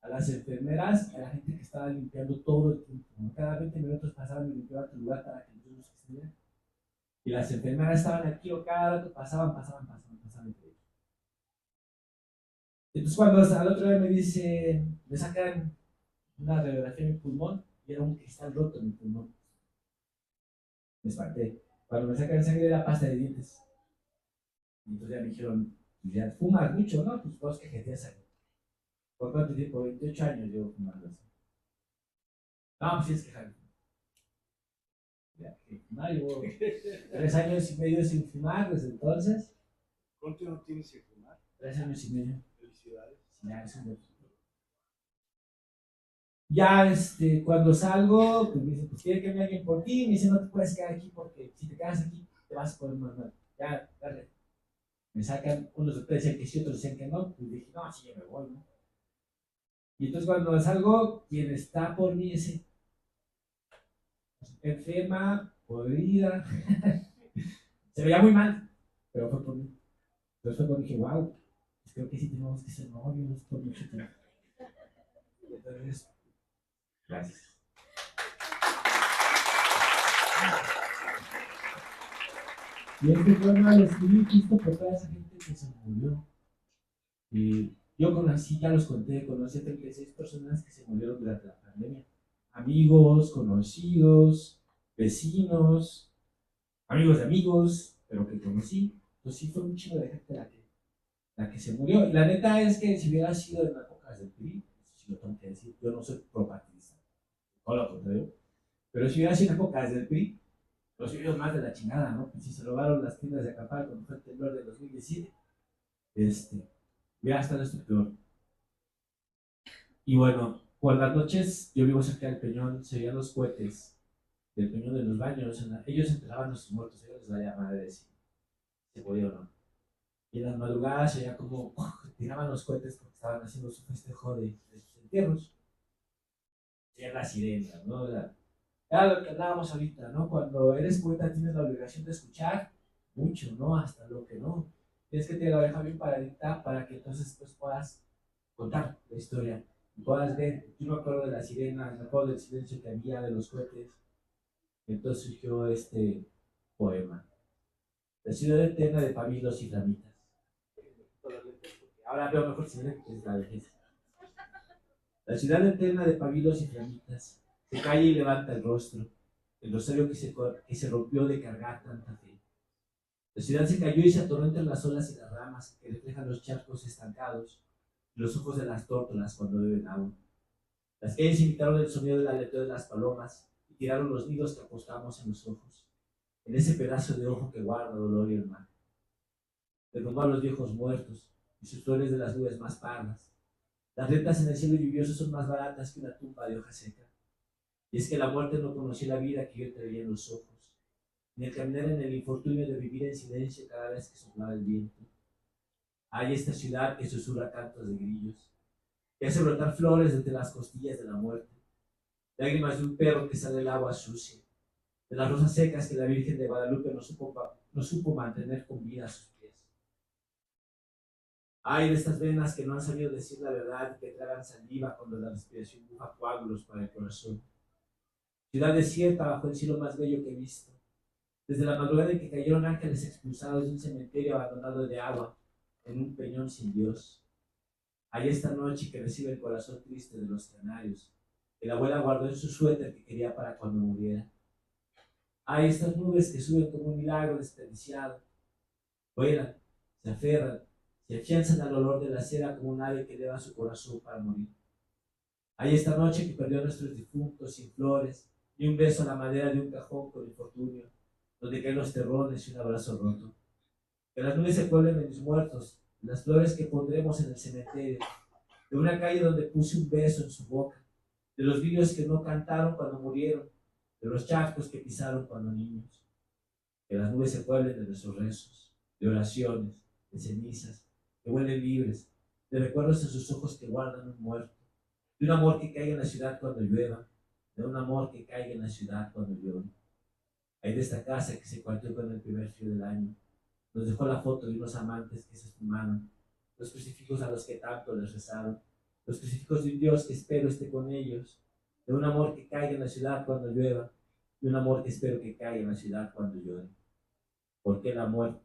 a las enfermeras, a la gente que estaba limpiando todo el tiempo, ¿no? Cada 20 minutos pasaban y limpiaban tu lugar para que los estuvieran. Y las enfermeras estaban aquí o cada rato pasaban. Entonces cuando al otro día me sacan una radiografía en mi pulmón y era un cristal roto en mi pulmón. Me espanté. Cuando me sacan sangre era pasta de dientes. Y entonces ya me dijeron, pues ya fumas mucho, ¿no? Pues vos que te sangre. ¿Por cuánto tiempo? 28 años llevo fumando así. No, pues sí es que Javi. Ya, que fumar, llevo 3 años y medio sin fumar desde entonces. ¿Cuánto no tienes que fumar? 3 años y medio. Felicidades. Ya, es un buen. Ya, cuando salgo, pues me dicen, pues tiene que venir alguien por ti. Me dicen, no te puedes quedar aquí porque si te quedas aquí te vas a poner más mal. Ya, dale. Me sacan, unos doctores decían que sí, otros decían que no. Pues dije, no, sí, ya me voy, ¿no? Y entonces cuando salgo, quien está por mí es enferma, podrida. Se veía muy mal, pero fue por mí. Entonces fue cuando dije, wow, pues creo que sí tenemos que ser novios por mucho tiempo. Entonces, gracias. Y este poema lo escribí justo por toda esa gente que se murió. Y yo conocí, ya los conté, conocí a 36 personas que se murieron durante la pandemia. Amigos, conocidos, vecinos, amigos de amigos, pero que conocí. Entonces sí fue un chingo de gente la que se murió. Y la neta es que si hubiera sido en épocas del PRI, eso sí lo tengo que decir, yo no soy propartidista, todo lo contrario, pero si hubiera sido en épocas del PRI, los vivimos más de la chingada, ¿no? Pues si se robaron las tiendas de acampar cuando fue el temblor de 2017, hubiera estado esto peor. Y bueno, por las noches yo vivo cerca del Peñón, se veían los cohetes del Peñón de los baños, ellos enterraban a sus muertos, ellos les valía madre si se podía o no. Y en las madrugadas se veía como tiraban los cohetes porque estaban haciendo su festejo de sus entierros. Era la sirena, ¿no? Era lo que hablábamos ahorita, ¿no? Cuando eres poeta tienes la obligación de escuchar mucho, ¿no? Hasta lo que no. Tienes que tener la oreja bien paradita para que entonces pues, puedas contar la historia y puedas ver. Yo me acuerdo de la sirena, me acuerdo del silencio que había, de los cohetes. Entonces surgió este poema. La ciudad eterna de pabilos y ramitas. Ahora veo mejor si es la vejez. La ciudad eterna de pabilos y flamitas se calla y levanta el rostro, el rosario que se rompió de cargar tanta fe. La ciudad se cayó y se atoró entre las olas y las ramas que reflejan los charcos estancados y los ojos de las tórtolas cuando beben agua. Las calles imitaron el sonido del aleteo de las palomas y tiraron los nidos que apostamos en los ojos, en ese pedazo de ojo que guarda dolor y el mar. Derrumbó a los viejos muertos y sus flores de las nubes más pardas. Las rentas en el cielo lluvioso son más baratas que una tumba de hoja seca. Y es que la muerte no conoció la vida que yo te veía en los ojos, ni el caminar en el infortunio de vivir en silencio cada vez que soplaba el viento. Hay esta ciudad que susurra cantos de grillos, que hace brotar flores entre las costillas de la muerte, lágrimas de un perro que sale del agua sucia, de las rosas secas que la Virgen de Guadalupe no supo mantener con vida a sus pies. Hay de estas venas que no han sabido decir la verdad y que tragan saliva cuando la respiración bufa coágulos para el corazón. ciudad desierta bajo el cielo más bello que he visto. Desde la madrugada en que cayeron ángeles expulsados de un cementerio abandonado de agua, en un peñón sin Dios. Hay esta noche que recibe el corazón triste de los canarios, que la abuela guardó en su suéter que quería para cuando muriera. Hay estas nubes que suben como un milagro desperdiciado, vuelan, se aferran, se afianzan al olor de la cera como un ave que eleva su corazón para morir. Hay esta noche que perdió a nuestros difuntos sin flores, y un beso a la madera de un cajón con infortunio, donde caen los terrones y un abrazo roto. Que las nubes se pueblen de mis muertos, las flores que pondremos en el cementerio, de una calle donde puse un beso en su boca, de los vidrios que no cantaron cuando murieron, de los charcos que pisaron cuando niños. Que las nubes se pueblen de nuestros rezos, de oraciones, de cenizas, que vuelen libres, de recuerdos en sus ojos que guardan un muerto, de un amor que caiga en la ciudad cuando llueva, de un amor que caiga en la ciudad cuando llueva. Hay de esta casa que se cuarteó con el primer frío del año, nos dejó la foto de unos amantes que se esfumaron, los crucifijos a los que tanto les rezaron, los crucifijos de un Dios que espero esté con ellos, de un amor que caiga en la ciudad cuando llueva, de un amor que espero que caiga en la ciudad cuando llueva. Porque el amor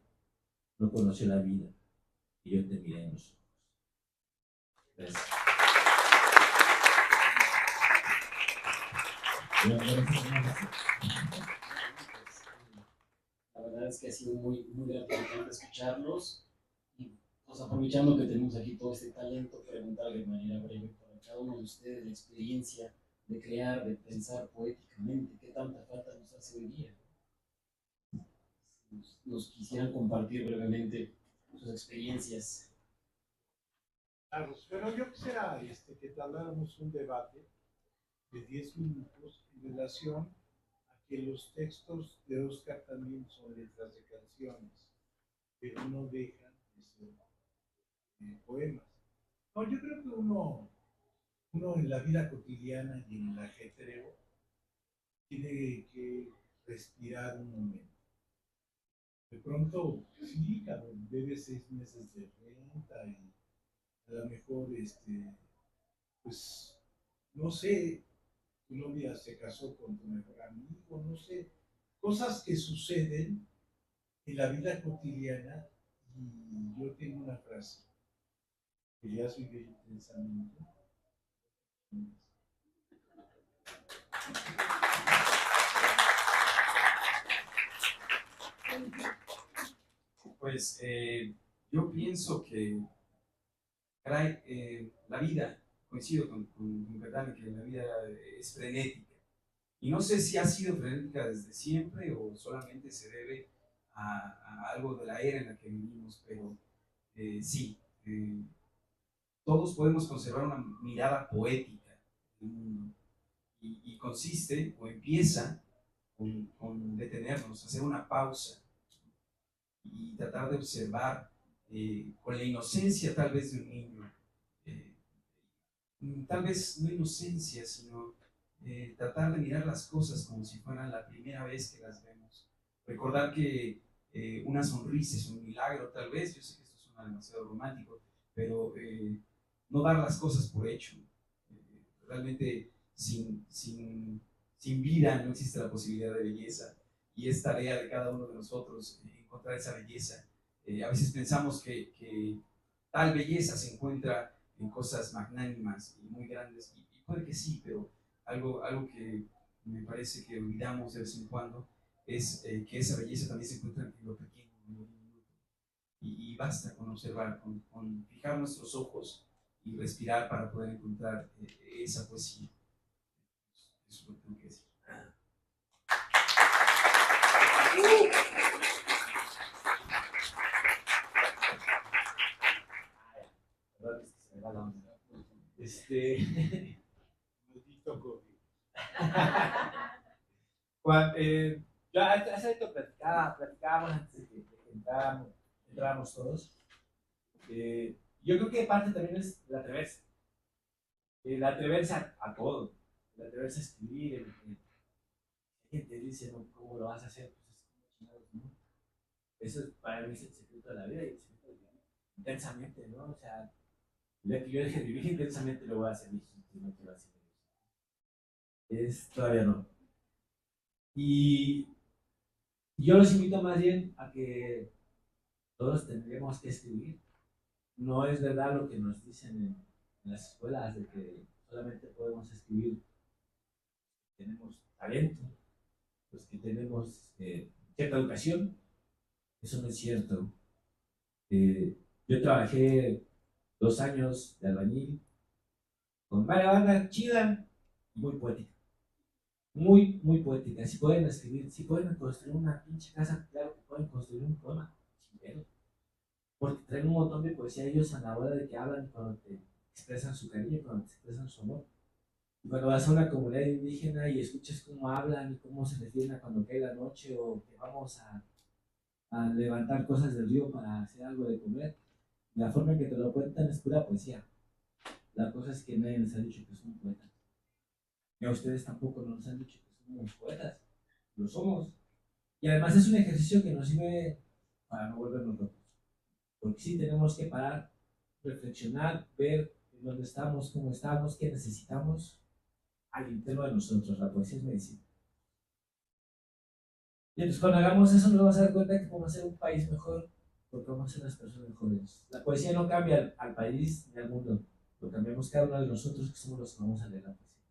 no conoció la vida y yo te miré en los ojos. Gracias. La verdad es que ha sido muy gratificante escucharlos y pues aprovechando que tenemos aquí todo este talento, preguntarle de manera breve para cada uno de ustedes la experiencia de crear, de pensar poéticamente, qué tanta falta nos hace hoy día. Nos quisieran compartir brevemente sus experiencias. Carlos, pero yo quisiera que habláramos un debate de 10 minutos en relación a que los textos de Oscar también son letras de canciones, pero no dejan de ser poemas. No, yo creo que uno en la vida cotidiana y en el ajetreo tiene que respirar un momento. De pronto, sí, cabrón, debes 6 meses de renta y a lo mejor, pues, no sé, tu novia se casó con tu mejor amigo, no sé, cosas que suceden en la vida cotidiana. Y yo tengo una frase que ya soy de intensamente. Pues yo pienso que caray, la vida, coincido con Bertani, que la vida es frenética. Y no sé si ha sido frenética desde siempre o solamente se debe a algo de la era en la que vivimos, pero sí, todos podemos conservar una mirada poética del mundo y consiste o empieza con detenernos, hacer una pausa y tratar de observar con la inocencia tal vez de un niño, eh, tal vez no inocencia, sino tratar de mirar las cosas como si fueran la primera vez que las vemos. Recordar que una sonrisa es un milagro, tal vez, yo sé que esto suena demasiado romántico, pero no dar las cosas por hecho. Realmente sin vida no existe la posibilidad de belleza y es tarea de cada uno de nosotros encontrar esa belleza. A veces pensamos que tal belleza se encuentra en cosas magnánimas y muy grandes, y puede que sí, pero algo que me parece que olvidamos de vez en cuando es que esa belleza también se encuentra en lo pequeño, en lo diminuto. Y basta con observar, con fijar nuestros ojos y respirar para poder encontrar esa poesía. Eso es lo que tengo que decir. Maldito COVID. Yo hace rato platicábamos antes de que entráramos todos. Yo creo que parte también es el atreverse a todo, el atreverse a escribir. Gente te dice, no, ¿cómo lo vas a hacer? Pues es como chingados, ¿no? Eso para mí es el secreto de la vida y el secreto de vivir intensamente, ¿no? O sea, ya que yo deje de vivir intensamente, lo voy a hacer viejito, no quiero hacer. Todavía no. Y yo los invito más bien a que todos tendremos que escribir. No es verdad lo que nos dicen en las escuelas de que solamente podemos escribir, tenemos talento, pues que tenemos cierta educación. Eso no es cierto. Yo trabajé 2 años de albañil con varias bandas chida y muy poética. Muy, muy poética. Si pueden escribir, si pueden construir una pinche casa, claro que pueden construir un poema. Sin pedo. Porque traen un montón de poesía ellos a la hora de que hablan cuando te expresan su cariño, cuando te expresan su amor. Y cuando vas a una comunidad indígena y escuchas cómo hablan y cómo se refieren a cuando cae la noche o que vamos a levantar cosas del río para hacer algo de comer, la forma en que te lo cuentan es pura poesía. La cosa es que nadie les ha dicho que son poetas. Y a ustedes tampoco nos han dicho que somos poetas. Lo somos. Y además es un ejercicio que nos sirve para no volvernos locos. Porque sí tenemos que parar, reflexionar, ver dónde estamos, cómo estamos, qué necesitamos al interno de nosotros. La poesía es medicina. Y entonces cuando hagamos eso nos vamos a dar cuenta que podemos ser un país mejor porque vamos a ser las personas mejores. La poesía no cambia al país ni al mundo. Lo cambiamos cada uno de nosotros que somos los que vamos a leer la poesía.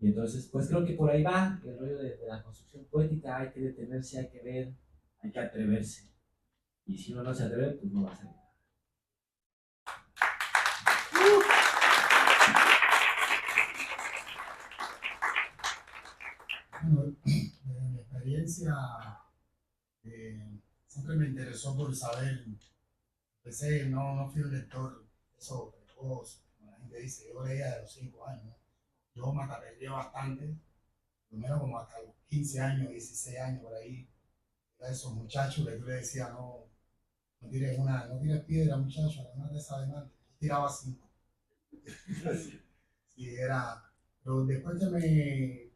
Y entonces, pues creo que por ahí va el rollo de la construcción poética. Hay que detenerse, hay que ver, hay que atreverse. Y si uno no se atreve, pues no va a salir. Bueno, en mi experiencia, siempre me interesó por saber. Empecé, no fui un lector, eso precoz, como la gente dice, yo leía de los 5 años, ¿no? Yo me perdí bastante, primero como hasta los 15 años, 16 años por ahí, era esos muchachos que tú le decías, no tires piedra, muchacho, no te sabe mal, yo tiraba 5. Sí, era, pero después que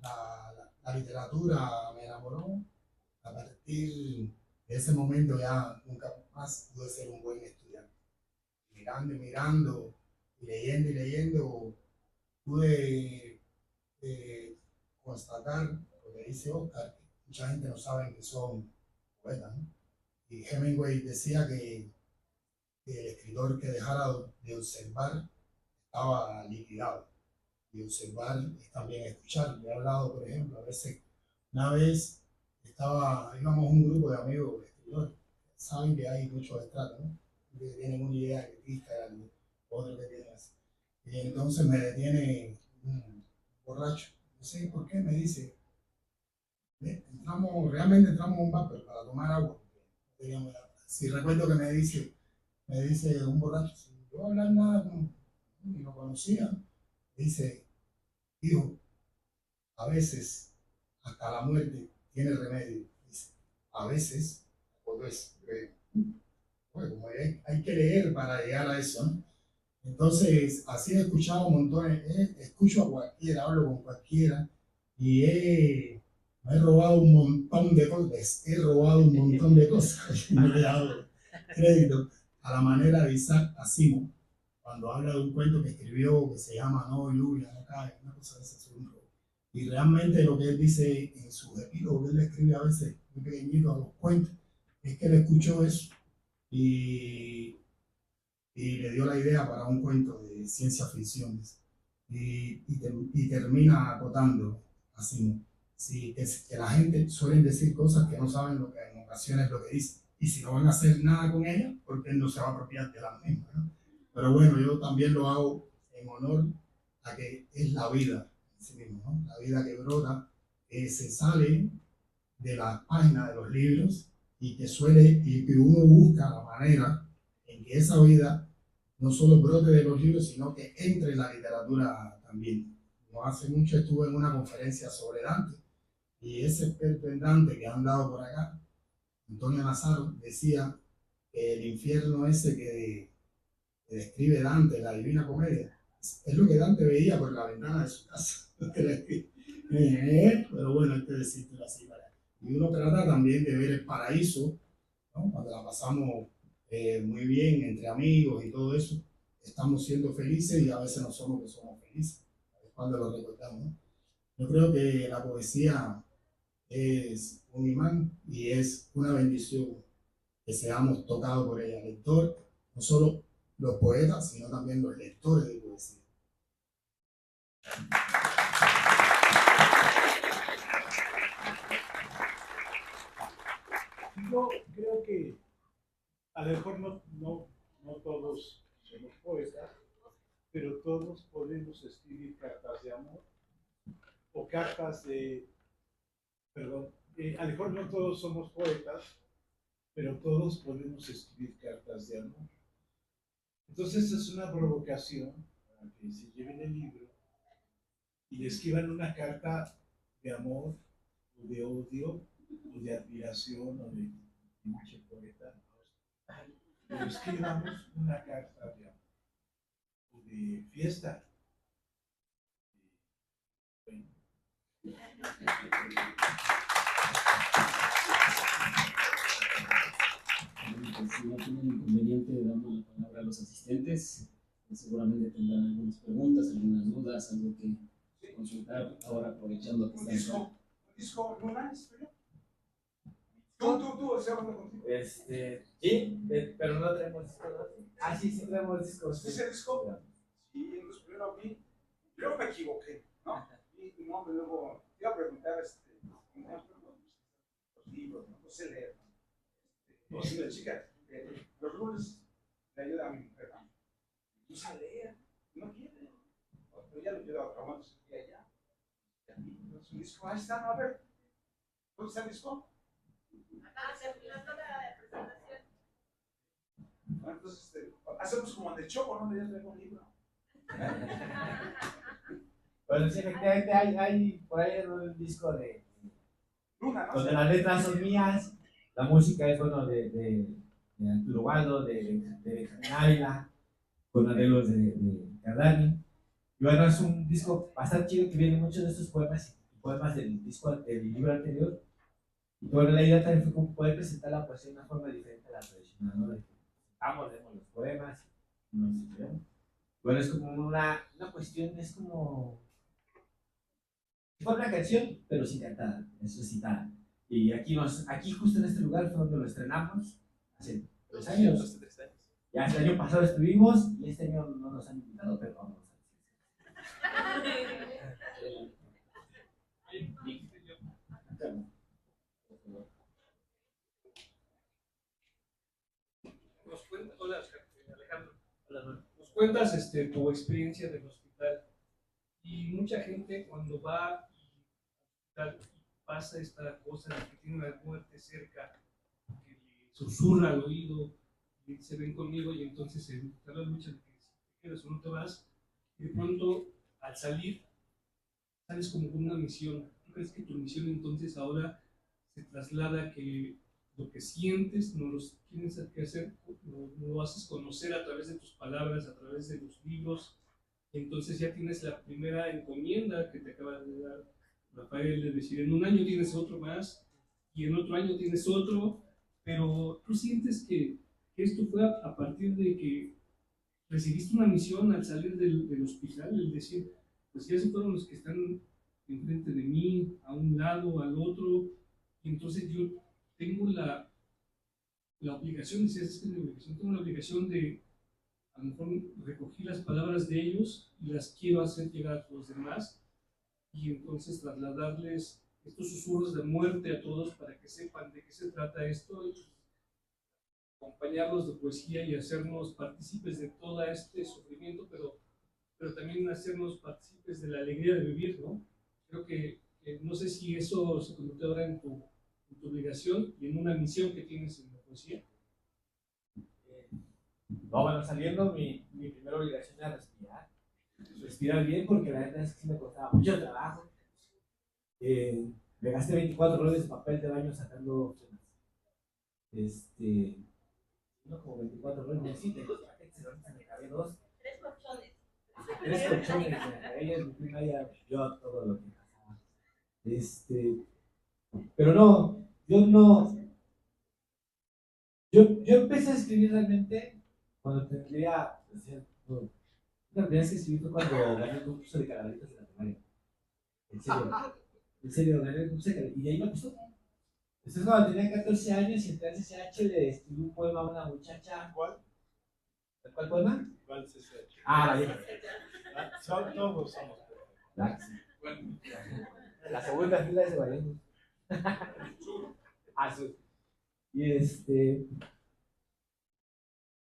la literatura me enamoró, a partir de ese momento ya nunca más pude ser un buen estudiante. Mirando y mirando, y leyendo, pude constatar lo que dice Oscar, que mucha gente no sabe que son poetas, ¿no? Y Hemingway decía que el escritor que dejara de observar estaba liquidado. Y observar es también escuchar. Le he hablado, por ejemplo, a veces, una vez íbamos un grupo de amigos escritores. Saben que hay muchos estratos, ¿no? Que tienen una idea crítica, otro que tiene así. Y entonces me detiene un borracho. No sé por qué, me dice, realmente entramos a un bar, pero para tomar agua. Si recuerdo que me dice un borracho, si yo voy a hablar nada con, ni lo conocía, dice, hijo, a veces hasta la muerte tiene remedio. Dice, a veces, pues, bueno, como hay que leer para llegar a eso, ¿no? Entonces, así he escuchado montones, escucho a cualquiera, hablo con cualquiera y me he robado un montón de cosas, no le he dado crédito a la manera de Isaac Asimov, cuando habla de un cuento que escribió que se llama No lluvia, no cae, una cosa de ese asunto. Y realmente lo que él dice en sus epílogos, que él escribe a veces muy pequeñito a los cuentos, es que él escuchó eso y le dio la idea para un cuento de ciencia ficción. Y termina acotando así, sí, que la gente suele decir cosas que no saben lo que en ocasiones lo que dice. Y si no van a hacer nada con ellas, porque él no se va a apropiar de las mismas, ¿no? Pero bueno, yo también lo hago en honor a que es la vida en sí mismo, ¿no? La vida que brota, que se sale de las páginas de los libros y que uno busca la manera en que esa vida no solo brote de los libros, sino que entre en la literatura también. No hace mucho estuve en una conferencia sobre Dante y ese experto en Dante que han dado por acá, Antonio Nazaro, decía que el infierno ese que describe Dante, la Divina Comedia, es lo que Dante veía por la ventana de su casa. Pero bueno, hay que decirlo así. Y uno trata también de ver el paraíso, ¿no? Cuando la pasamos muy bien entre amigos y todo eso, estamos siendo felices y a veces no somos que somos felices, es cuando lo recordamos, ¿no? Yo creo que la poesía es un imán y es una bendición que seamos tocados por ella, lector, no solo los poetas, sino también los lectores de poesía. Yo creo que a lo mejor no todos somos poetas, pero todos podemos escribir cartas de amor o cartas de, perdón, a lo mejor no todos somos poetas, pero todos podemos escribir cartas de amor. Entonces es una provocación para que se lleven el libro y le escriban una carta de amor o de odio o de admiración o de mucho poeta. Pero escribamos una carta de amor o de fiesta. Bueno. Si no tienen inconveniente, damos la palabra a los asistentes. Seguramente tendrán algunas preguntas, algunas dudas, algo que consultar. Ahora aprovechando que están acá. ¿Un disco Luna es tuyo? Tú, estoy hablando contigo. Sí, pero no tenemos discos. Ah, sí, sí tenemos discos. ¿Ese disco? Sí, entonces primero vi, luego me equivoqué, ¿no? Y tu nombre, luego te iba a preguntar, los libros, no sé leer. No sé, la chica, los lunes le ayuda a mi mujer, ¿no? No sé leer, no quiere. Pero ya lo llevo a trabajar, y allá. Su disco, ahí está, ¿no? A ver, ¿dónde está el disco? Bueno, entonces, hacemos como en el Choco, ¿no? Ya traigo un libro. Bueno, sí, efectivamente hay por ahí un disco de Luna, ¿no? donde las letras son mías, la música es bueno de Arturo Waldo, de Benjamín Ávila, con arreglos de Cardani. Y bueno, es un disco bastante chido que viene muchos de estos poemas del disco del libro anterior. Y bueno, la idea también fue como poder presentar la poesía de una forma diferente a la tradicional, ¿no? De que leemos los poemas, nos estudiamos. Bueno, es como una cuestión, es como si fuera una canción, pero sin cantada, es recitada. Y aquí justo en este lugar fue donde lo estrenamos, hace 3 años. Ya el año pasado estuvimos y este año no nos han invitado, pero vamos a ver. Hola, Alejandro. Nos cuentas tu experiencia del hospital. Y mucha gente cuando va al hospital pasa esta cosa de que tiene una muerte cerca, que le susurra al oído, y se ven conmigo y entonces está la lucha de que si te quedas o no te vas, y de pronto al salir, sales como con una misión. ¿Tú crees que tu misión entonces ahora se traslada a que lo que sientes no lo tienes que hacer, no lo haces conocer a través de tus palabras, a través de los libros? Y entonces ya tienes la primera encomienda que te acaba de dar Rafael, de decir, en un año tienes otro más, y en otro año tienes otro, pero tú sientes que esto fue a partir de que recibiste una misión al salir del hospital, el decir, pues ya se fueron los que están enfrente de mí, a un lado, al otro, y entonces yo tengo la obligación, decías, es que es mi obligación, tengo la obligación de, a lo mejor recogí las palabras de ellos y las quiero hacer llegar a los demás, y entonces trasladarles estos susurros de muerte a todos para que sepan de qué se trata esto, y acompañarlos de poesía y hacernos partícipes de todo este sufrimiento, pero también hacernos partícipes de la alegría de vivir, ¿no? Creo que no sé si eso se convierte ahora en tu obligación y en una misión que tienes en la poesía. No, bueno, saliendo mi primera obligación era respirar bien, porque la verdad es que sí me costaba mucho trabajo. Me gasté 24 rollos de papel de baño sacando no como 24 rollos, sí, me cabé 2. 3 colchones, ellos mi prima yo todo lo que pasaba. Pero no, yo empecé a escribir realmente cuando tendría, la primera vez que escribí fue cuando gané un concurso de calaveritas en la primaria. En serio, gané el concurso y de ahí me gustó. Entonces cuando tenía 14 años y entré al CCH le escribí un poema a una muchacha. ¿Cuál? ¿Cuál poema? ¿Cuál CCH? Ah, la vieja. Todos somos. La segunda fila de Vallejo. Azul. Y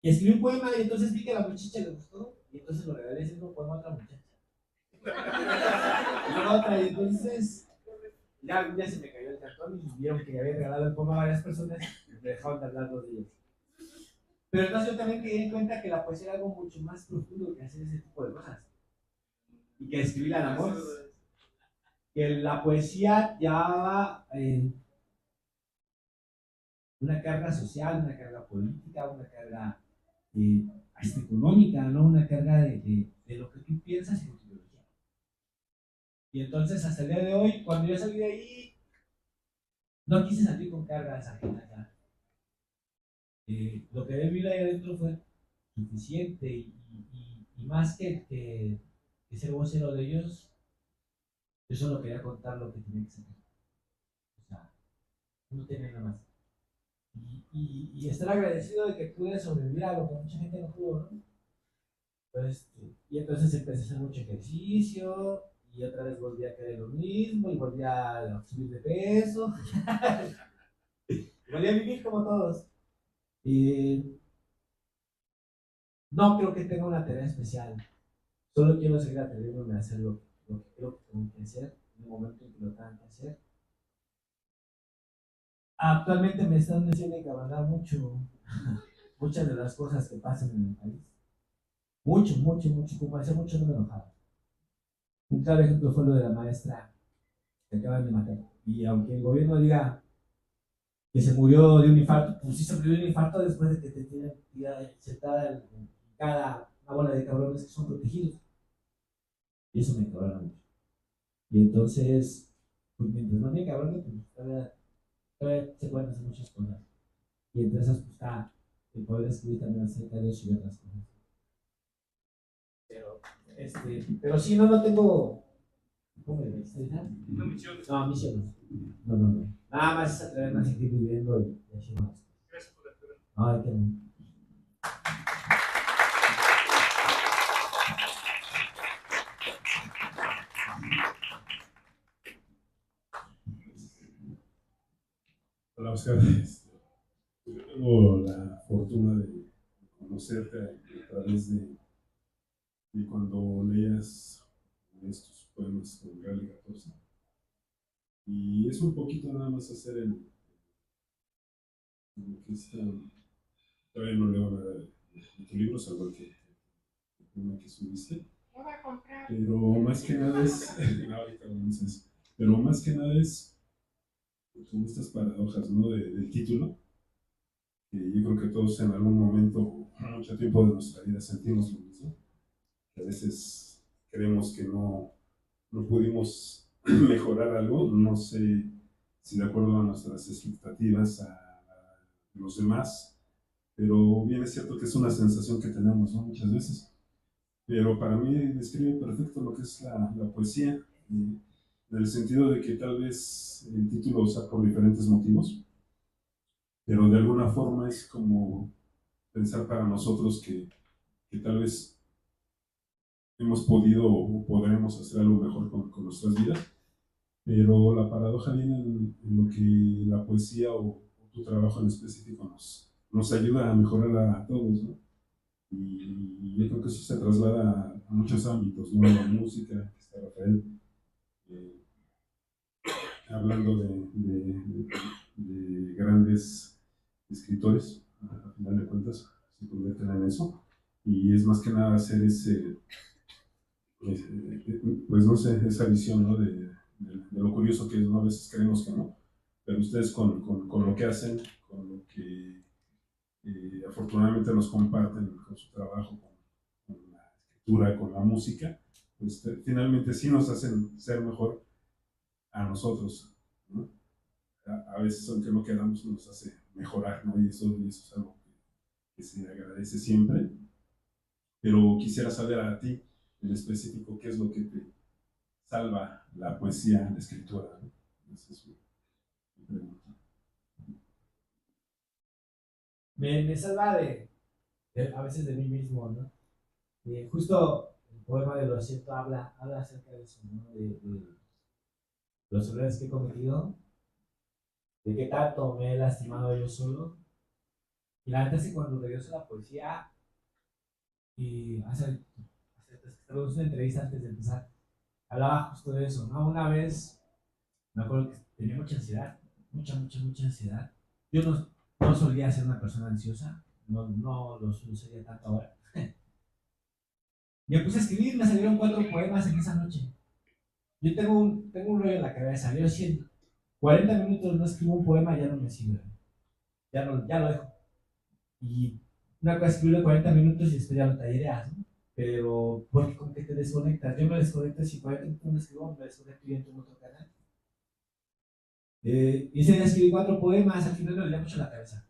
y escribí un poema y entonces vi que a la muchacha le gustó y entonces lo regalé ese mismo poema a otra muchacha. Y a otra, y entonces ya algún día se me cayó el cartón y vieron que había regalado el poema a varias personas y me dejaron de hablar 2 días. Pero entonces yo también quedé en cuenta que la poesía era algo mucho más profundo que hacer ese tipo de cosas. Y que escribir al amor. Que la poesía llevaba una carga social, una carga política, una carga hasta económica, ¿no? Una carga de lo que tú piensas y de tu ideología. Y entonces hasta el día de hoy, cuando yo salí de ahí, no quise salir con cargas ajenas ya. Lo que vi ahí adentro fue suficiente y más que ser vocero de ellos, yo solo quería contar lo que tenía que ser. O sea, no tenía nada más. Y estar agradecido de que pude sobrevivir a lo que mucha gente no pudo, ¿no? Pues, y entonces empecé a hacer mucho ejercicio y otra vez volví a caer lo mismo y volví a subir de peso. Volví a vivir como todos. Y no creo que tenga una tarea especial. Solo quiero seguir atreviéndome a hacer lo que creo que tengo que hacer en el momento en que lo tenga que hacer. Actualmente me están diciendo que abandonar muchas de las cosas que pasan en el país. Mucho, como hace mucho no me enojaba. Un claro ejemplo fue lo de la maestra que acaban de matar. Y aunque el gobierno diga que se murió de un infarto, pues sí se murió de un infarto después de que te tienen sentada en cada una bola de cabrones que son protegidos. Y eso me cabrona mucho. Y entonces, pues mientras no me cabrone, pues todavía se pueden hacer muchas cosas. Y entre esas, pues está el poder escribir también acerca de eso y otras cosas. Pero sí, no tengo. ¿Cómo le ves? No misiones. No, misiones. No. Nada más es atreverme a seguir viviendo y haciendo más. Gracias por la pregunta. Ay, qué bueno. Hola, Oscar. Yo tengo la fortuna de conocerte a través de cuando leías estos poemas con Gali 14. Y es un poquito nada más hacer lo que está. Todavía no leo nada de tu libro, salvo el que subiste. Lo voy a comprar. Pero más que nada es. No, ahorita vamos a eso. Pero más que nada es como estas paradojas, ¿no? Del título. Que yo creo que todos en algún momento, mucho tiempo de nuestra vida, sentimos lo mismo. Que a veces creemos que no pudimos mejorar algo, no sé si de acuerdo a nuestras expectativas, a los demás, pero bien es cierto que es una sensación que tenemos, ¿no? Muchas veces. Pero para mí describe perfecto lo que es la poesía, en el sentido de que tal vez el título sea por diferentes motivos, pero de alguna forma es como pensar para nosotros que tal vez hemos podido o podremos hacer algo mejor con nuestras vidas, pero la paradoja viene en lo que la poesía o tu trabajo en específico nos ayuda a mejorar a todos, ¿no? Y yo creo que eso se traslada a muchos ámbitos, ¿no? La música, que está Rafael, hablando de grandes escritores, a final de cuentas, se convierten en eso, y es más que nada hacer pues no sé, esa visión, ¿no? de lo curioso que es, ¿no? A veces creemos que no, pero ustedes con lo que hacen, con lo que afortunadamente nos comparten con su trabajo, con la escritura, con la música, pues finalmente sí nos hacen ser mejor a nosotros, ¿no? A veces, aunque no queramos, nos hace mejorar, ¿no? Y eso es algo que se agradece siempre. Pero quisiera saber a ti, en específico, qué es lo que te salva la poesía, la escritura, ¿no? Esa es mi pregunta. Me salva a veces de mí mismo, ¿no? Justo el poema de Lo siento habla acerca de eso, ¿no? De los errores que he cometido, de qué tanto me he lastimado yo solo. Y la verdad es que cuando regreso a la poesía, y hace una entrevista antes de empezar, hablaba justo de eso, ¿no? Una vez, me acuerdo que tenía mucha ansiedad, mucha ansiedad. Yo no solía ser una persona ansiosa, no lo sería tanto ahora. Me puse a escribir, me salieron 4 poemas en esa noche. Yo tengo un rollo en la cabeza, yo si en 40 minutos no escribo un poema ya no me sirve, ya lo dejo. Y una cosa es escribirlo 40 minutos y después ya lo tallereas, ¿no? Pero porque como que te desconectas, yo me desconecto, si 40 minutos no escribo, me desconecto y entro en otro canal. Y ese día escribí 4 poemas, al final me dolía mucho la cabeza.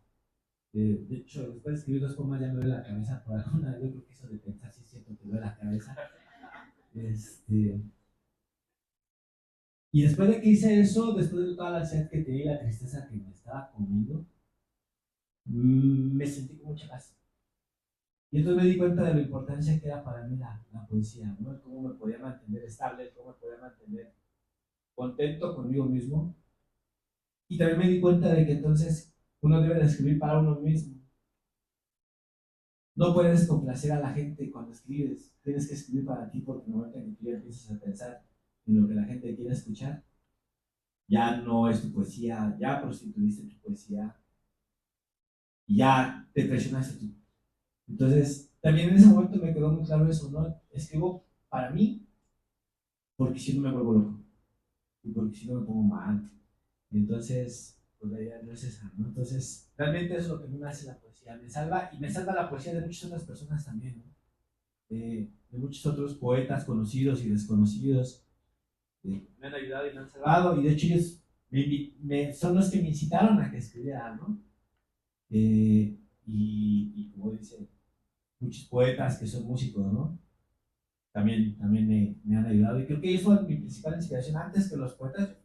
De hecho, después de escribir 2 poemas ya me duele la cabeza por alguna, yo creo que eso de pensar sí es cierto que duele la cabeza. Y después de que hice eso, después de toda la ansiedad que tenía y la tristeza que me estaba comiendo, me sentí con mucha paz. Y entonces me di cuenta de la importancia que era para mí la poesía, ¿no? Cómo me podía mantener estable, cómo me podía mantener contento conmigo mismo. Y también me di cuenta de que entonces uno debe de escribir para uno mismo. No puedes complacer a la gente cuando escribes, tienes que escribir para ti porque en el momento en que tú ya empiezas a pensar en lo que la gente quiere escuchar, ya no es tu poesía, ya prostituiste tu poesía, ya te presionaste tú. Entonces, también en ese momento me quedó muy claro eso, ¿no? Escribo para mí, porque si no me vuelvo loco, y porque si no me pongo mal. Y entonces, pues la idea no es esa, ¿no? Entonces, realmente eso es lo que me hace la poesía, me salva, y me salva la poesía de muchas otras personas también, ¿no? De muchos otros poetas conocidos y desconocidos, me han ayudado y me han salvado, y de hecho ellos son los que me incitaron a que escribiera, ¿no? Y como dice, muchos poetas que son músicos, ¿no? También me han ayudado, y creo que ellos fueron mi principal inspiración antes que los poetas.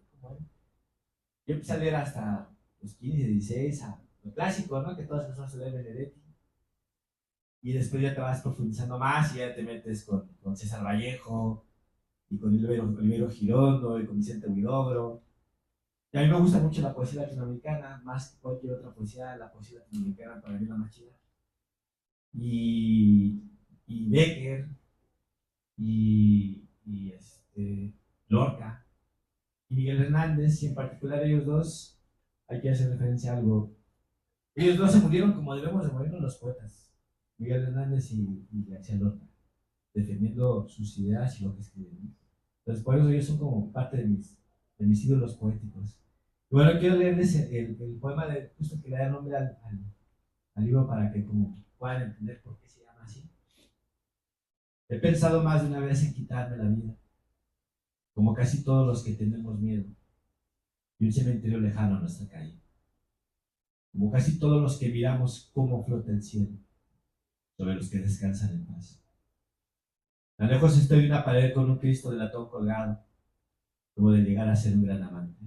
Yo empecé a leer hasta los 15, 16, a lo clásico, ¿no? Que todas las personas se leen Benedetti. Y después ya te vas profundizando más y ya te metes con César Vallejo, y con Olivero Girondo, y con Vicente Huidobro. Y a mí me gusta mucho la poesía latinoamericana, más que cualquier otra poesía, la poesía latinoamericana para mí es la más chida. Y Becker, y Lorca, y Miguel Hernández, y en particular ellos dos, hay que hacer referencia a algo. Ellos dos se murieron como debemos de morirnos los poetas, Miguel Hernández y García Lorca, defendiendo sus ideas y lo que escriben. Entonces, por eso ellos son como parte de mis ídolos poéticos. Y bueno, quiero leerles el poema justo que le da nombre al libro para que como puedan entender por qué se llama así. He pensado más de una vez en quitarme la vida, como casi todos los que tenemos miedo, y un cementerio lejano a nuestra calle, como casi todos los que miramos cómo flota el cielo sobre los que descansan en paz. Tan lejos estoy de una pared con un Cristo de latón colgado, como de llegar a ser un gran amante.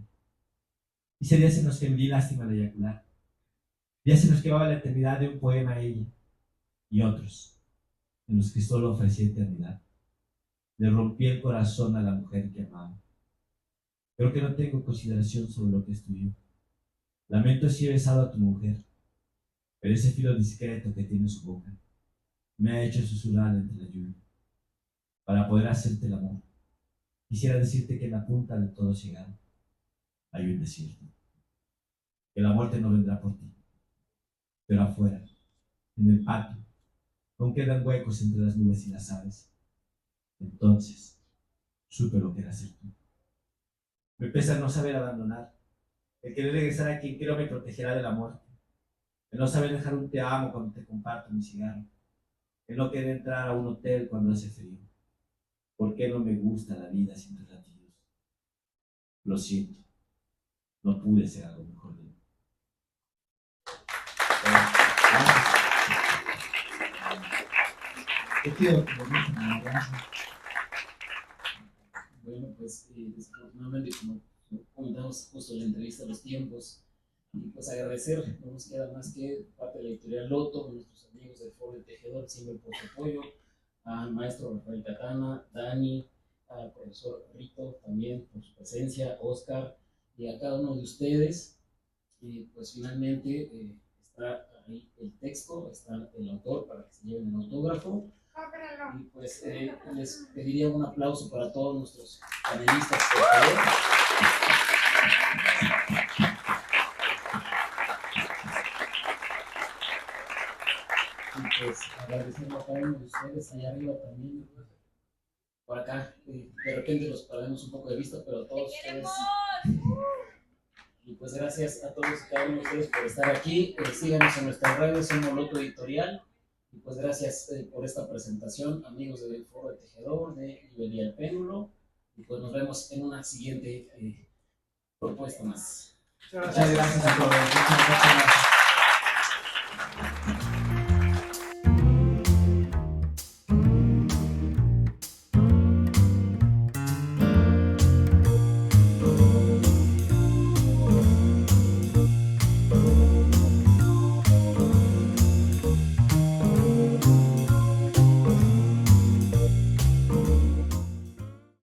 Hice días en los que me di lástima de eyacular, días en los que llevaba la eternidad de un poema a ella, y otros en los que solo ofrecía eternidad. Le rompí el corazón a la mujer que amaba. Creo que no tengo consideración sobre lo que es tuyo. Lamento si he besado a tu mujer, pero ese filo discreto que tiene su boca me ha hecho susurrar entre la lluvia. Para poder hacerte el amor, quisiera decirte que en la punta de todo llegado hay un desierto. Que la muerte no vendrá por ti, pero afuera, en el patio, aún quedan huecos entre las nubes y las aves. Entonces, supe lo que era ser tú. Me pesa no saber abandonar, el querer regresar a quien quiero me protegerá de la muerte, el no saber dejar un te amo cuando te comparto mi cigarro, el no querer entrar a un hotel cuando hace frío. ¿Por qué no me gusta la vida sin tus latidos? Lo siento, no pude ser algo mejor de mí. Te pido que lo dejen en la Bueno, pues desafortunadamente, como comentamos justo en la entrevista, los tiempos, y pues agradecer, no nos queda más que parte de la editorial Loto, nuestros amigos del Foro del Tejedor, siempre por su apoyo, al maestro Rafael Catana, Dani, al profesor Rito también por su presencia, Oscar, y a cada uno de ustedes. Y pues finalmente está ahí el texto, está el autor para que se lleven el autógrafo. Ábrelo. Y pues les pediría un aplauso para todos nuestros panelistas, por favor. Y pues agradeciendo a cada uno de ustedes allá arriba también. Por acá, de repente los perdemos un poco de vista, pero a todos ustedes. Y pues gracias a todos y cada uno de ustedes por estar aquí. Síganos en nuestras redes, somos Loto Editorial. Y pues gracias por esta presentación, amigos del Foro de Tejedor, de Librería El Péndulo. Y pues nos vemos en una siguiente propuesta más. Muchas gracias a todos. Muchas gracias.